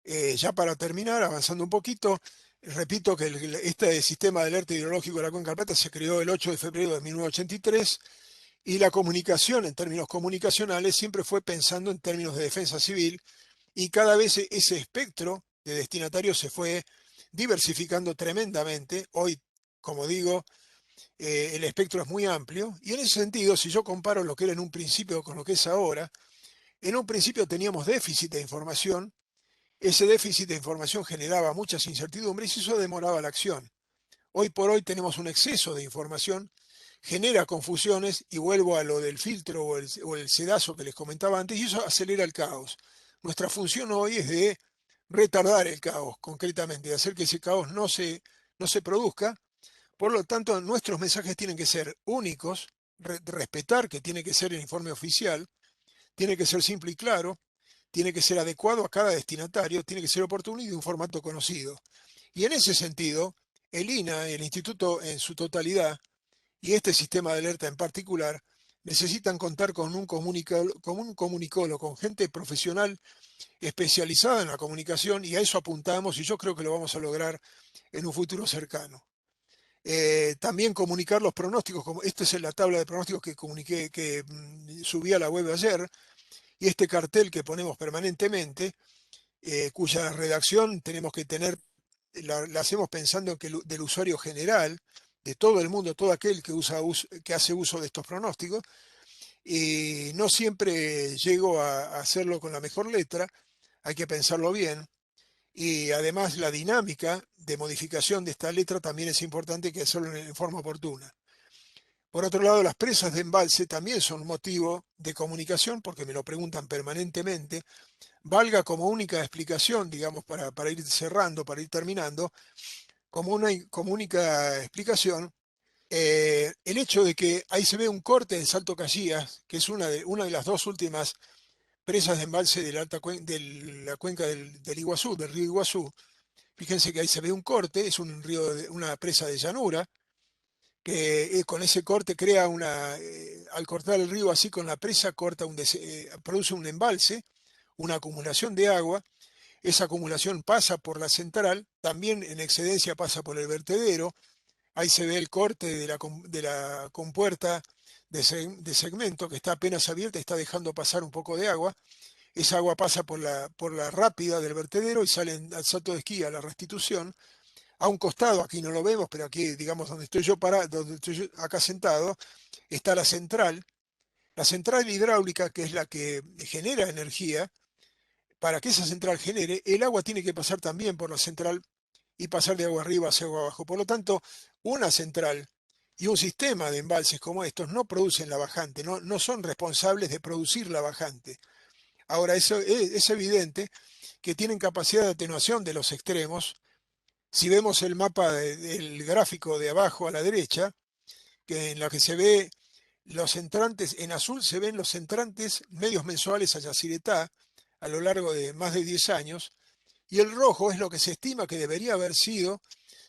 Ya para terminar, avanzando un poquito, repito que este sistema de alerta hidrológico de la Cuenca del Plata se creó el 8 de febrero de 1983 y la comunicación en términos comunicacionales siempre fue pensando en términos de defensa civil y cada vez ese espectro de destinatarios se fue diversificando tremendamente. Hoy, como digo, el espectro es muy amplio y en ese sentido, si yo comparo lo que era en un principio con lo que es ahora, en un principio teníamos déficit de información, ese déficit de información generaba muchas incertidumbres y eso demoraba la acción. Hoy por hoy tenemos un exceso de información, genera confusiones y vuelvo a lo del filtro o el sedazo que les comentaba antes y eso acelera el caos. Nuestra función hoy es de retardar el caos, concretamente, de hacer que ese caos no se produzca. Por lo tanto, nuestros mensajes tienen que ser únicos, respetar que tiene que ser el informe oficial, tiene que ser simple y claro, tiene que ser adecuado a cada destinatario, tiene que ser oportuno y de un formato conocido. Y en ese sentido, el INA, el instituto en su totalidad, y este sistema de alerta en particular, necesitan contar con un comunicólogo, con gente profesional especializada en la comunicación, y a eso apuntamos, y yo creo que lo vamos a lograr en un futuro cercano. También comunicar los pronósticos, como esta es la tabla de pronósticos que comuniqué, que subí a la web ayer, y este cartel que ponemos permanentemente, cuya redacción tenemos que tener, la hacemos pensando que del usuario general, de todo el mundo, todo aquel que hace uso de estos pronósticos, y no siempre llego a hacerlo con la mejor letra, hay que pensarlo bien, y además la dinámica de modificación de esta letra también es importante que hacerlo en forma oportuna. Por otro lado, las presas de embalse también son motivo de comunicación porque me lo preguntan permanentemente. Valga como única explicación, digamos, para ir cerrando, para ir terminando, como única explicación, el hecho de que ahí se ve un corte en Salto Casillas, que es una de las dos últimas presas de embalse de la cuenca del Iguazú, del río Iguazú. Fíjense que ahí se ve un corte, es una presa de llanura, que con ese corte crea al cortar el río así con la presa, produce un embalse, una acumulación de agua. Esa acumulación pasa por la central, también en excedencia pasa por el vertedero. Ahí se ve el corte de la compuerta de segmento que está apenas abierta y está dejando pasar un poco de agua. Esa agua pasa por la rápida del vertedero y sale al salto de esquí a la restitución. A un costado, aquí no lo vemos, pero aquí, digamos, donde estoy yo parado, donde estoy yo acá sentado, está la central. La central hidráulica, que es la que genera energía. Para que esa central genere, el agua tiene que pasar también por la central y pasar de agua arriba hacia agua abajo. Por lo tanto, una central y un sistema de embalses como estos no producen la bajante, no son responsables de producir la bajante. Ahora, eso es evidente que tienen capacidad de atenuación de los extremos. Si vemos el mapa del gráfico de abajo a la derecha, en la que se ve los entrantes, en azul se ven los entrantes medios mensuales a Yacyretá a lo largo de más de 10 años, y el rojo es lo que se estima que debería haber sido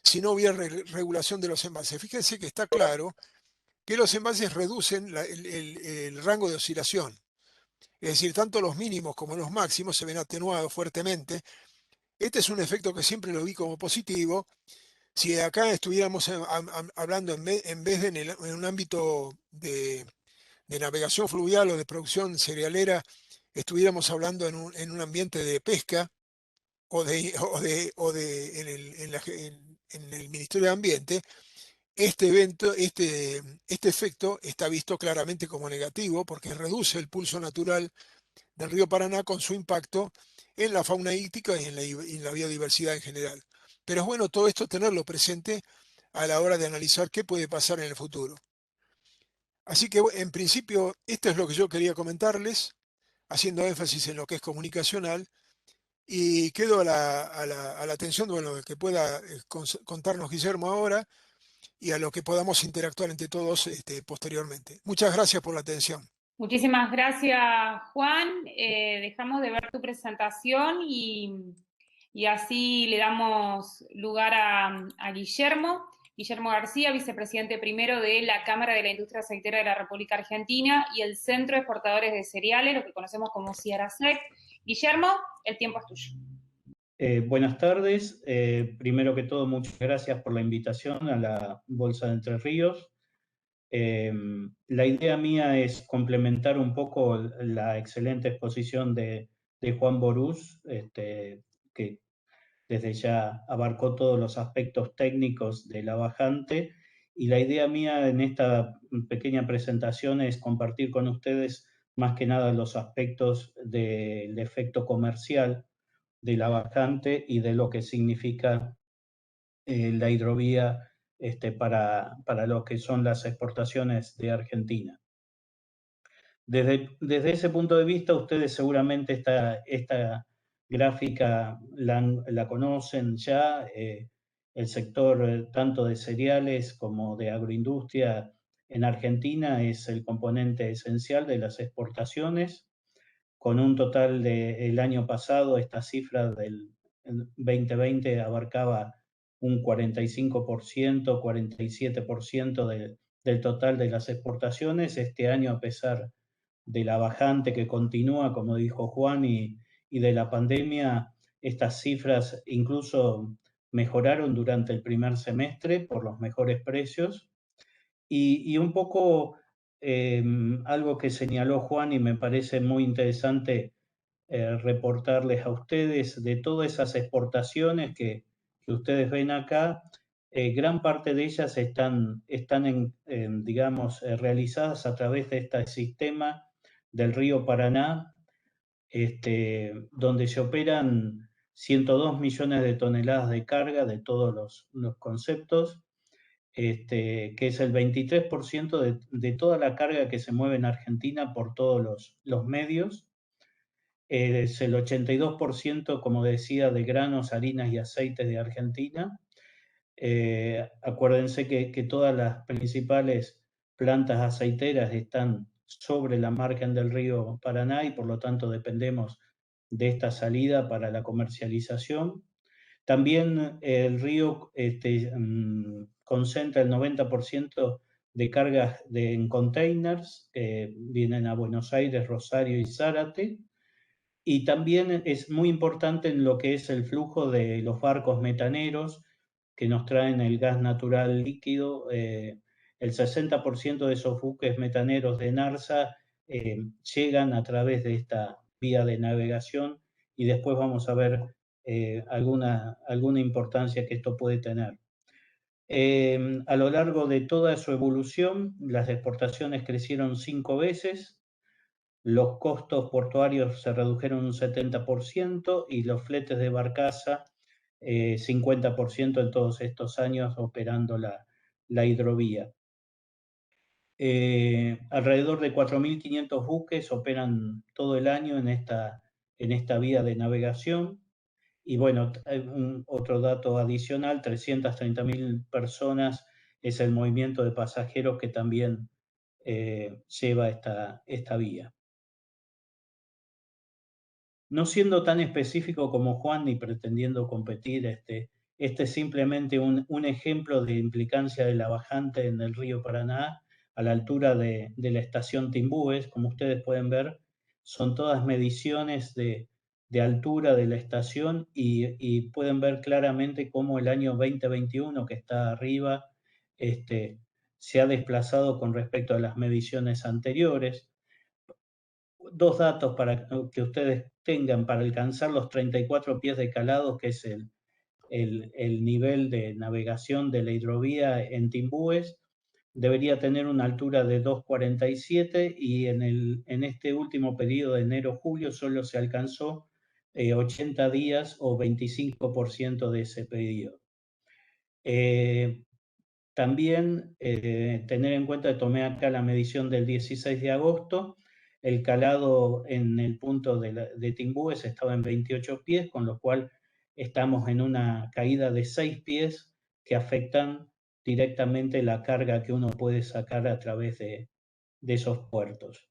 si no hubiera regulación de los embalses. Fíjense que está claro que los embalses reducen el rango de oscilación. Es decir, tanto los mínimos como los máximos se ven atenuados fuertemente. Este es un efecto que siempre lo vi como positivo. Si acá estuviéramos hablando en vez de en un ámbito de navegación fluvial o de producción cerealera, estuviéramos hablando en un ambiente de pesca en el Ministerio de Ambiente, este efecto está visto claramente como negativo porque reduce el pulso natural del río Paraná con su impacto en la fauna íctica y en la biodiversidad en general. Pero es bueno todo esto tenerlo presente a la hora de analizar qué puede pasar en el futuro. Así que en principio esto es lo que yo quería comentarles, haciendo énfasis en lo que es comunicacional, y quedo a la atención de lo que pueda contarnos Guillermo ahora y a lo que podamos interactuar entre todos posteriormente. Muchas gracias por la atención. Muchísimas gracias, Juan. Dejamos de ver tu presentación y así le damos lugar a Guillermo. Guillermo García, vicepresidente primero de la Cámara de la Industria Aceitera de la República Argentina y el Centro de Exportadores de Cereales, lo que conocemos como CIARASEC. Guillermo, el tiempo es tuyo. Buenas tardes. Primero que todo, muchas gracias por la invitación a la Bolsa de Entre Ríos. La idea mía es complementar un poco la excelente exposición de Juan Borús, que desde ya abarcó todos los aspectos técnicos de la bajante. Y la idea mía en esta pequeña presentación es compartir con ustedes más que nada los aspectos del efecto comercial de la bajante y de lo que significa la hidrovía para lo que son las exportaciones de Argentina. Desde ese punto de vista, ustedes seguramente esta gráfica la conocen ya. El sector tanto de cereales como de agroindustria en Argentina es el componente esencial de las exportaciones, con un total del año pasado, esta cifra del 2020 abarcaba un 45%, 47% del total de las exportaciones. Este año, a pesar de la bajante que continúa, como dijo Juan, y de la pandemia, estas cifras incluso mejoraron durante el primer semestre por los mejores precios. Y un poco algo que señaló Juan y me parece muy interesante reportarles a ustedes de todas esas exportaciones que ustedes ven acá. Gran parte de ellas están digamos, realizadas a través de este sistema del río Paraná, donde se operan 102 millones de toneladas de carga de todos los conceptos, que es el 23% de toda la carga que se mueve en Argentina por todos los medios. Es el 82%, como decía, de granos, harinas y aceites de Argentina. Acuérdense que todas las principales plantas aceiteras están sobre la margen del río Paraná y por lo tanto dependemos de esta salida para la comercialización. También el río concentra el 90% de cargas en containers que vienen a Buenos Aires, Rosario y Zárate. Y también es muy importante en lo que es el flujo de los barcos metaneros que nos traen el gas natural líquido. El 60% de esos buques metaneros de NARSA llegan a través de esta vía de navegación y después vamos a ver alguna importancia que esto puede tener. A lo largo de toda su evolución, las exportaciones crecieron 5 veces, los costos portuarios se redujeron un 70% y los fletes de barcaza 50% en todos estos años operando la hidrovía. Alrededor de 4.500 buques operan todo el año en esta vía de navegación. Y bueno, otro dato adicional, 330.000 personas es el movimiento de pasajeros que también lleva esta vía. No siendo tan específico como Juan ni pretendiendo competir, este es simplemente un ejemplo de implicancia de la bajante en el río Paraná a la altura de la estación Timbúes. Como ustedes pueden ver, son todas mediciones de altura de la estación y pueden ver claramente cómo el año 2021, que está arriba, se ha desplazado con respecto a las mediciones anteriores. Dos datos para que ustedes tengan para alcanzar los 34 pies de calado, que es el nivel de navegación de la hidrovía en Timbúes, debería tener una altura de 2,47 y en este último periodo de enero-julio solo se alcanzó 80 días o 25% de ese periodo. También tener en cuenta que tomé acá la medición del 16 de agosto, el calado en el punto de Timbúes estaba en 28 pies, con lo cual estamos en una caída de 6 pies que afectan directamente la carga que uno puede sacar a través de esos puertos.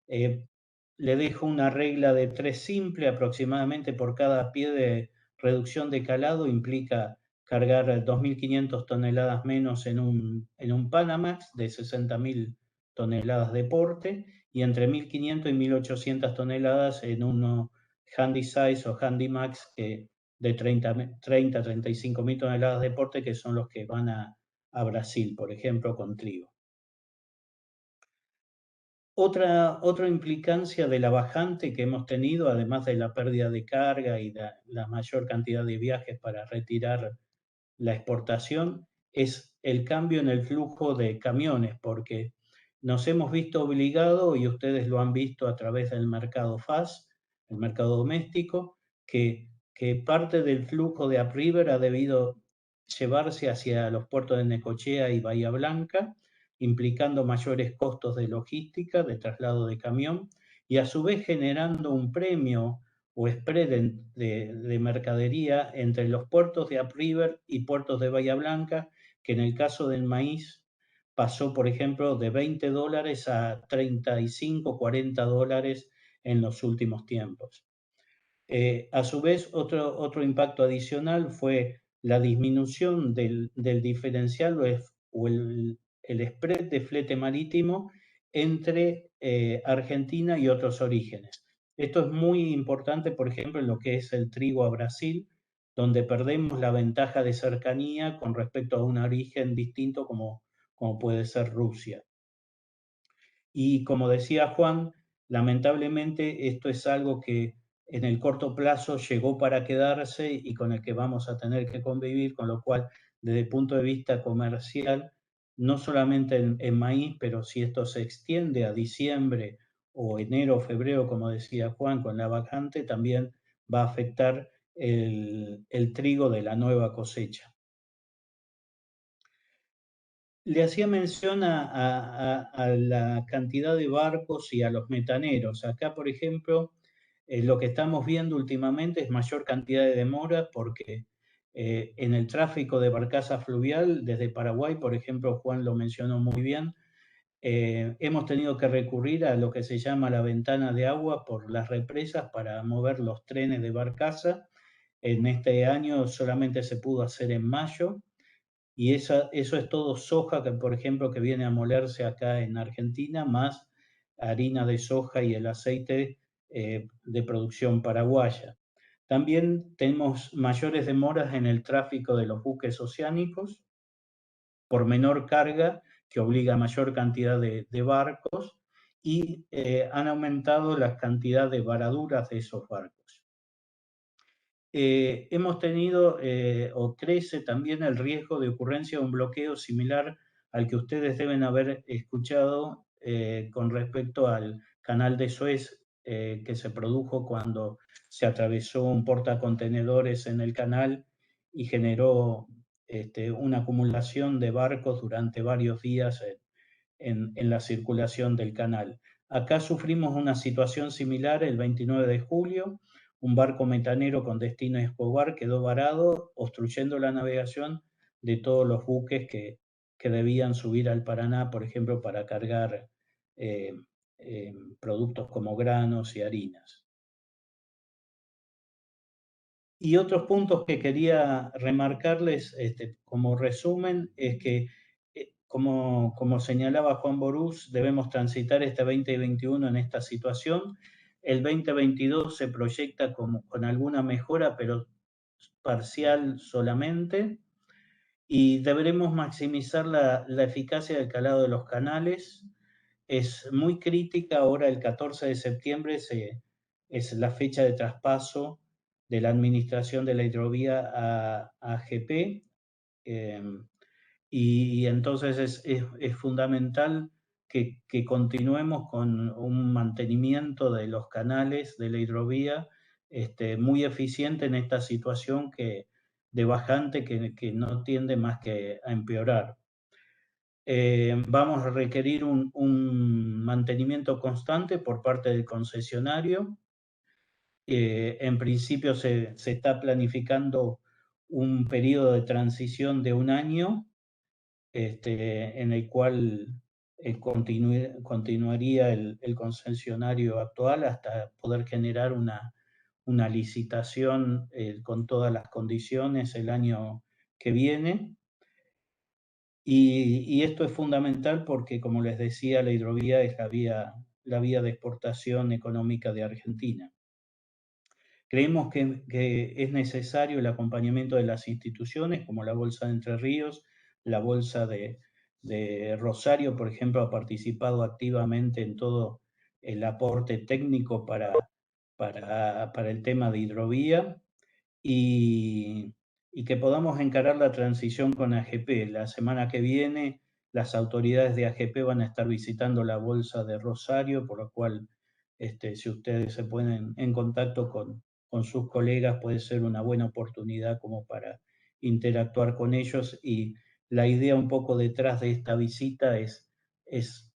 Le dejo una regla de 3 simple, aproximadamente por cada pie de reducción de calado implica cargar 2.500 toneladas menos en un Panamax de 60.000 toneladas de porte y entre 1.500 y 1.800 toneladas en uno Handysize o Handymax de 35.000 toneladas de porte, que son los que van a Brasil, por ejemplo, con trigo. Otra implicancia de la bajante que hemos tenido, además de la pérdida de carga y la mayor cantidad de viajes para retirar la exportación, es el cambio en el flujo de camiones, porque nos hemos visto obligados, y ustedes lo han visto a través del mercado FAS, el mercado doméstico, que parte del flujo de upriver ha debido llevarse hacia los puertos de Necochea y Bahía Blanca, implicando mayores costos de logística, de traslado de camión, y a su vez generando un premio o spread de mercadería entre los puertos de upriver y puertos de Bahía Blanca, que en el caso del maíz pasó, por ejemplo, de $20 a 35, 40 dólares en los últimos tiempos. A su vez, otro impacto adicional fue la disminución del diferencial o el spread de flete marítimo entre Argentina y otros orígenes. Esto es muy importante, por ejemplo, en lo que es el trigo a Brasil, donde perdemos la ventaja de cercanía con respecto a un origen distinto como puede ser Rusia. Y como decía Juan, lamentablemente esto es algo que en el corto plazo llegó para quedarse y con el que vamos a tener que convivir, con lo cual, desde el punto de vista comercial, no solamente en maíz, pero si esto se extiende a diciembre o enero o febrero, como decía Juan, con la vacante, también va a afectar el trigo de la nueva cosecha. Le hacía mención a la cantidad de barcos y a los metaneros. Acá, por ejemplo, lo que estamos viendo últimamente es mayor cantidad de demora porque en el tráfico de barcaza fluvial desde Paraguay, por ejemplo, Juan lo mencionó muy bien, hemos tenido que recurrir a lo que se llama la ventana de agua por las represas para mover los trenes de barcaza. En este año solamente se pudo hacer en mayo. y eso es todo soja, que por ejemplo, que viene a molerse acá en Argentina, más harina de soja y el aceite de producción paraguaya. También tenemos mayores demoras en el tráfico de los buques oceánicos por menor carga, que obliga a mayor cantidad de barcos, y han aumentado la cantidad de varaduras de esos barcos. Hemos tenido, o crece también el riesgo de ocurrencia de un bloqueo similar al que ustedes deben haber escuchado con respecto al canal de Suez que se produjo cuando se atravesó un portacontenedores en el canal y generó una acumulación de barcos durante varios días en la circulación del canal. Acá sufrimos una situación similar el 29 de julio. Un barco metanero con destino a Escobar quedó varado, obstruyendo la navegación de todos los buques que debían subir al Paraná, por ejemplo, para cargar productos como granos y harinas. Y otros puntos que quería remarcarles como resumen es que, como señalaba Juan Borús, debemos transitar este 2021 en esta situación. El 2022 se proyecta con alguna mejora, pero parcial solamente, y deberemos maximizar la eficacia del calado de los canales. Es muy crítica ahora, el 14 de septiembre es la fecha de traspaso de la administración de la hidrovía a AGP, y entonces es fundamental que continuemos con un mantenimiento de los canales de la hidrovía muy eficiente en esta situación de bajante que no tiende más que a empeorar. Vamos a requerir un mantenimiento constante por parte del concesionario. En principio se está planificando un periodo de transición de 1 año, en el cual continuaría el concesionario actual hasta poder generar una licitación con todas las condiciones el año que viene. Y esto es fundamental porque, como les decía, la hidrovía es la vía de exportación económica de Argentina. Creemos que es necesario el acompañamiento de las instituciones, como la Bolsa de Entre Ríos, la Bolsa de Rosario, por ejemplo, ha participado activamente en todo el aporte técnico para el tema de hidrovía, y que podamos encarar la transición con AGP. La semana que viene las autoridades de AGP van a estar visitando la Bolsa de Rosario, por lo cual si ustedes se ponen en contacto con sus colegas puede ser una buena oportunidad como para interactuar con ellos, y la idea un poco detrás de esta visita es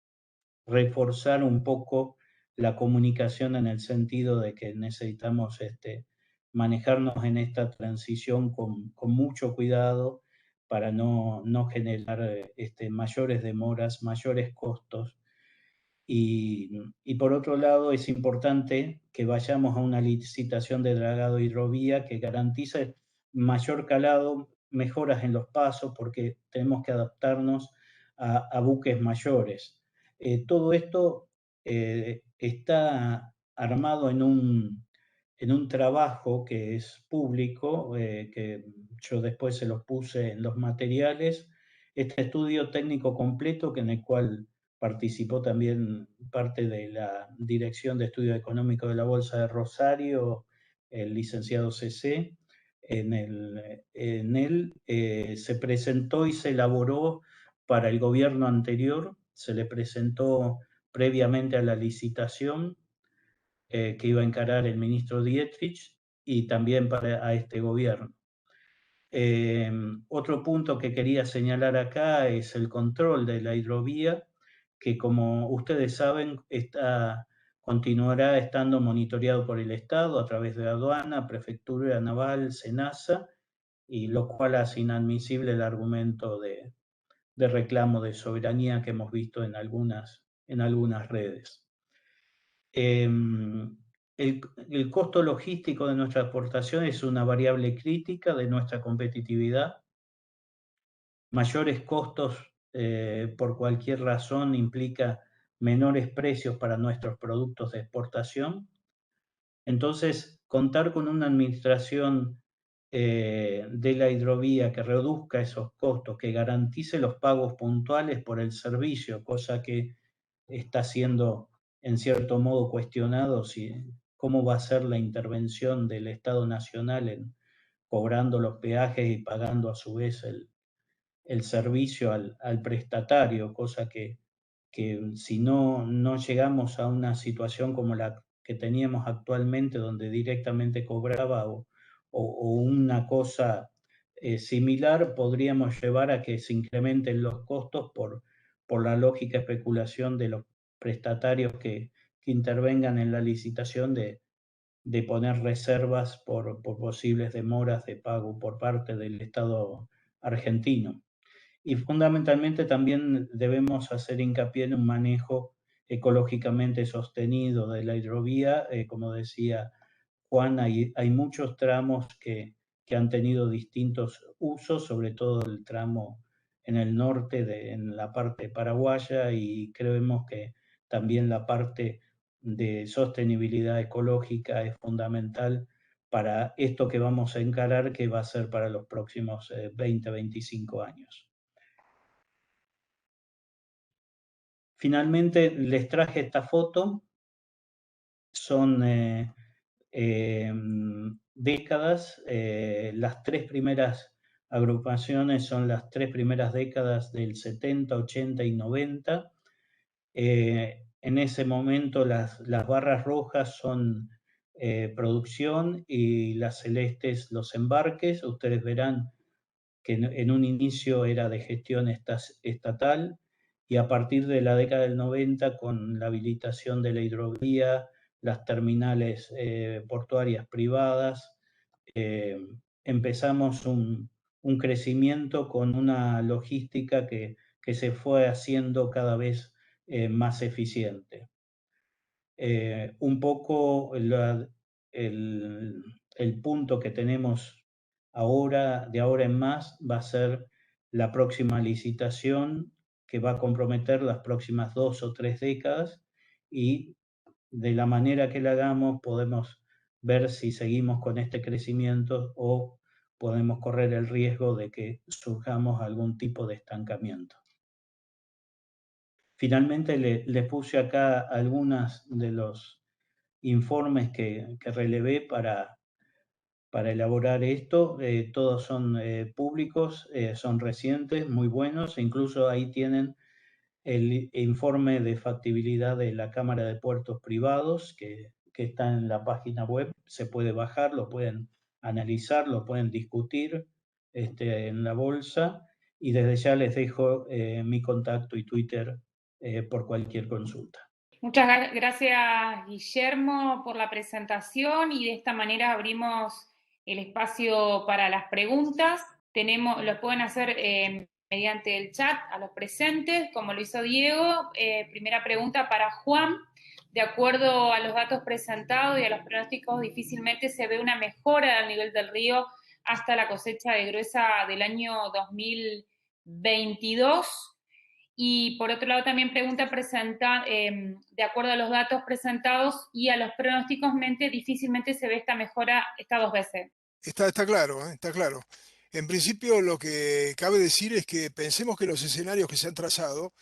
reforzar un poco la comunicación en el sentido de que necesitamos manejarnos en esta transición con mucho cuidado para no generar mayores demoras, mayores costos. Y por otro lado, es importante que vayamos a una licitación de dragado hidrovía que garantice mayor calado, mejoras en los pasos, porque tenemos que adaptarnos a buques mayores. Todo esto está armado en un trabajo que es público, que yo después se los puse en los materiales, este estudio técnico completo en el cual participó también parte de la Dirección de Estudios Económicos de la Bolsa de Rosario, el licenciado CC. En él se presentó y se elaboró para el gobierno anterior, se le presentó previamente a la licitación que iba a encarar el ministro Dietrich, y también a este gobierno. Otro punto que quería señalar acá es el control de la hidrovía, que como ustedes saben continuará estando monitoreado por el Estado a través de la aduana, Prefectura Naval, SENASA, y lo cual hace inadmisible el argumento de reclamo de soberanía que hemos visto en algunas redes. El costo logístico de nuestra exportación es una variable crítica de nuestra competitividad. mayores costos por cualquier razón implica menores precios para nuestros productos de exportación. Entonces, contar con una administración de la hidrovía que reduzca esos costos, que garantice los pagos puntuales por el servicio, cosa que está siendo en cierto modo cuestionado, cómo va a ser la intervención del Estado Nacional en cobrando los peajes y pagando a su vez el servicio al prestatario, cosa que si no llegamos a una situación como la que teníamos actualmente, donde directamente cobraba o una cosa similar, podríamos llevar a que se incrementen los costos por la lógica especulación de los prestatarios que intervengan en la licitación de poner reservas por posibles demoras de pago por parte del Estado argentino. Y fundamentalmente también debemos hacer hincapié en un manejo ecológicamente sostenido de la hidrovía. Como decía Juan, hay muchos tramos que han tenido distintos usos, sobre todo el tramo en el norte, en la parte paraguaya, y creemos que también la parte de sostenibilidad ecológica es fundamental para esto que vamos a encarar, que va a ser para los próximos 20, 25 años. Finalmente les traje esta foto, son décadas, las tres primeras agrupaciones son las tres primeras décadas del 70, 80 y 90. En ese momento las barras rojas son producción y las celestes los embarques. Ustedes verán que en un inicio era de gestión estatal, y a partir de la década del 90, con la habilitación de la hidrovía, las terminales portuarias privadas, empezamos un crecimiento con una logística que se fue haciendo cada vez más eficiente. Un poco el punto que tenemos ahora, de ahora en más, va a ser la próxima licitación, que va a comprometer las próximas 2 o 3 décadas, y de la manera que la hagamos podemos ver si seguimos con este crecimiento o podemos correr el riesgo de que surjamos algún tipo de estancamiento. Finalmente les puse acá algunos de los informes que relevé para elaborar esto. Todos son públicos, son recientes, muy buenos, e incluso ahí tienen el informe de factibilidad de la Cámara de Puertos Privados, que está en la página web. Se puede bajar, lo pueden analizar, lo pueden discutir en la bolsa, y desde ya les dejo mi contacto y Twitter por cualquier consulta. Muchas gracias, Guillermo, por la presentación, y de esta manera abrimos el espacio para las preguntas. Lo pueden hacer mediante el chat a los presentes, como lo hizo Diego. Primera pregunta para Juan. De acuerdo a los datos presentados y a los pronósticos, difícilmente se ve una mejora del nivel del río hasta la cosecha de gruesa del año 2022. Y por otro lado también pregunta, de acuerdo a los datos presentados y a los pronósticos, difícilmente se ve esta mejora estas 2 veces. Está claro, está claro. En principio, lo que cabe decir es que pensemos que los escenarios que se han trazado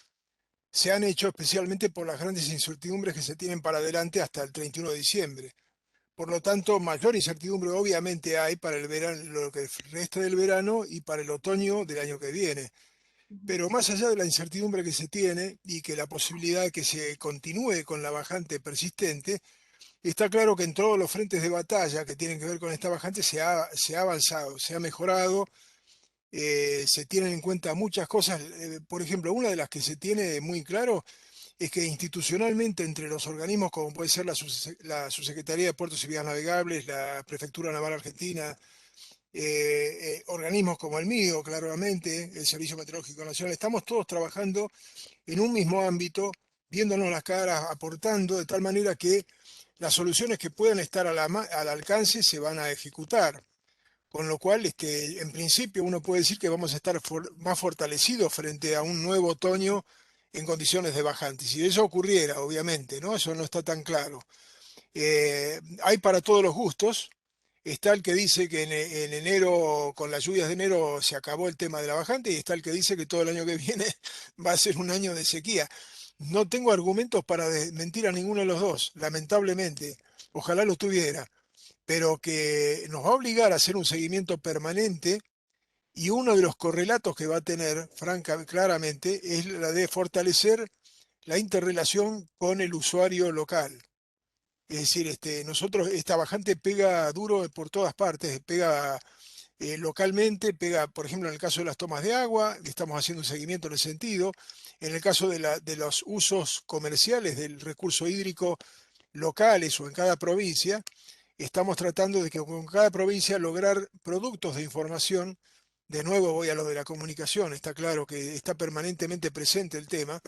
se han hecho especialmente por las grandes incertidumbres que se tienen para adelante hasta el 31 de diciembre. Por lo tanto, mayor incertidumbre obviamente hay para el verano, lo que resta del verano, y para el otoño del año que viene. Pero más allá de la incertidumbre que se tiene y que la posibilidad de que se continúe con la bajante persistente, está claro que en todos los frentes de batalla que tienen que ver con esta bajante se ha avanzado, se ha mejorado, se tienen en cuenta muchas cosas. Por ejemplo, una de las que se tiene muy claro es que institucionalmente entre los organismos, como puede ser la Subsecretaría de Puertos y Vías Navegables, la Prefectura Naval Argentina, organismos como el mío, claramente, el Servicio Meteorológico Nacional, estamos todos trabajando en un mismo ámbito, viéndonos las caras, aportando, de tal manera que las soluciones que puedan estar al alcance se van a ejecutar. con lo cual en principio uno puede decir que vamos a estar más fortalecidos frente a un nuevo otoño en condiciones de bajante. Si eso ocurriera, obviamente, ¿no? Eso no está tan claro. Hay para todos los gustos. Está el que dice que en enero, con las lluvias de enero, se acabó el tema de la bajante, y está el que dice que todo el año que viene va a ser un año de sequía. No tengo argumentos para desmentir a ninguno de los dos, lamentablemente. Ojalá lo tuviera, pero que nos va a obligar a hacer un seguimiento permanente, y uno de los correlatos que va a tener, claramente, es la de fortalecer la interrelación con el usuario local. Es decir, nosotros, esta bajante pega duro por todas partes, pega localmente, pega, por ejemplo, en el caso de las tomas de agua, estamos haciendo un seguimiento en ese sentido. En el caso de los usos comerciales del recurso hídrico locales o en cada provincia, estamos tratando de que con cada provincia lograr productos de información. De nuevo voy a lo de la comunicación, está claro que está permanentemente presente el tema,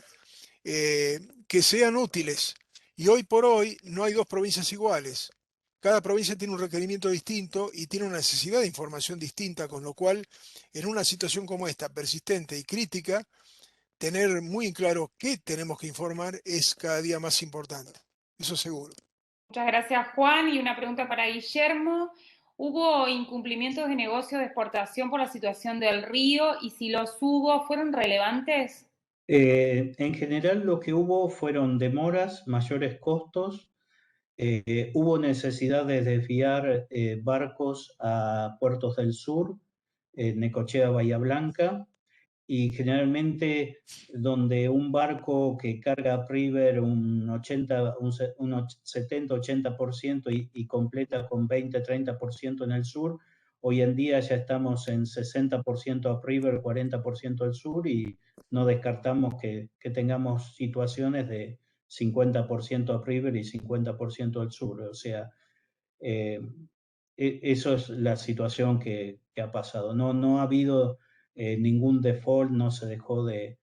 que sean útiles. Y hoy por hoy no hay dos provincias iguales. Cada provincia tiene un requerimiento distinto y tiene una necesidad de información distinta, con lo cual, en una situación como esta, persistente y crítica, tener muy claro qué tenemos que informar es cada día más importante. Eso seguro. Muchas gracias, Juan. Y una pregunta para Guillermo. ¿Hubo incumplimientos de negocio de exportación por la situación del río? Y si los hubo, ¿fueron relevantes? En general lo que hubo fueron demoras, mayores costos, hubo necesidad de desviar barcos a puertos del sur, Necochea, Bahía Blanca, y generalmente donde un barco que carga River un 70-80% y completa con 20-30% en el sur, hoy en día ya estamos en 60% River, 40% al sur, y no descartamos que tengamos situaciones de 50% River y 50% al sur. O sea, eso es la situación que ha pasado. No ha habido ningún default, no se dejó de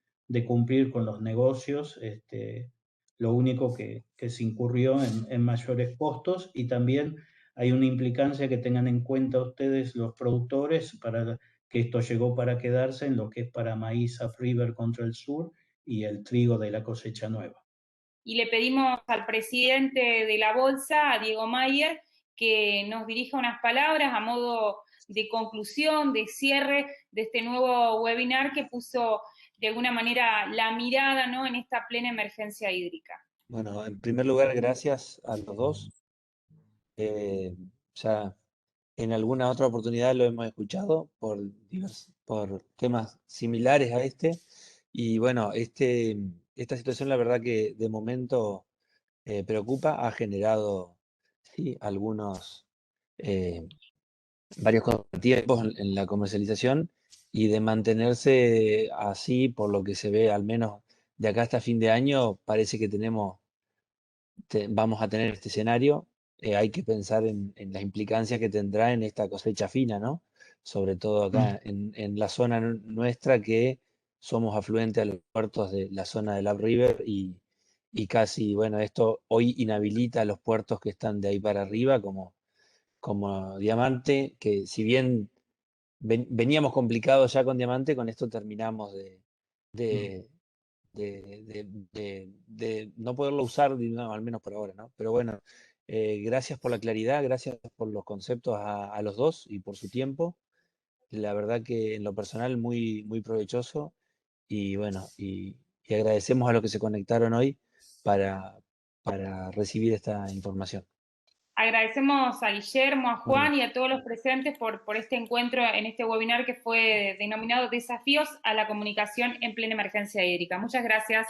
cumplir con los negocios. Lo único que se incurrió en mayores costos, y también hay una implicancia que tengan en cuenta ustedes los productores para que esto llegó para quedarse en lo que es para maíz a River contra el sur y el trigo de la cosecha nueva. Y le pedimos al presidente de la Bolsa, a Diego Mayer, que nos dirija unas palabras a modo de conclusión, de cierre de este nuevo webinar que puso de alguna manera la mirada, ¿no?, en esta plena emergencia hídrica. Bueno, en primer lugar, gracias a los dos. Ya en alguna otra oportunidad lo hemos escuchado por temas similares a este. Y bueno, esta situación, la verdad que de momento preocupa, ha generado sí, varios contratiempos en la comercialización, y de mantenerse así, por lo que se ve, al menos de acá hasta fin de año, parece que vamos a tener este escenario. Hay que pensar en las implicancias que tendrá en esta cosecha fina, ¿no? Sobre todo acá en la zona nuestra, que somos afluentes a los puertos de la zona del River, y casi, bueno, esto hoy inhabilita a los puertos que están de ahí para arriba, como Diamante, que si bien veníamos complicados ya con Diamante, con esto terminamos de, de no poderlo usar, no, al menos por ahora, ¿no? Pero bueno, gracias por la claridad, gracias por los conceptos a los dos y por su tiempo. La verdad que en lo personal muy, muy provechoso, y bueno, y agradecemos a los que se conectaron hoy para, para recibir esta información. Agradecemos a Guillermo, a Juan Bueno. y a todos los presentes por este encuentro en este webinar que fue denominado Desafíos a la comunicación en plena emergencia hídrica. Muchas gracias.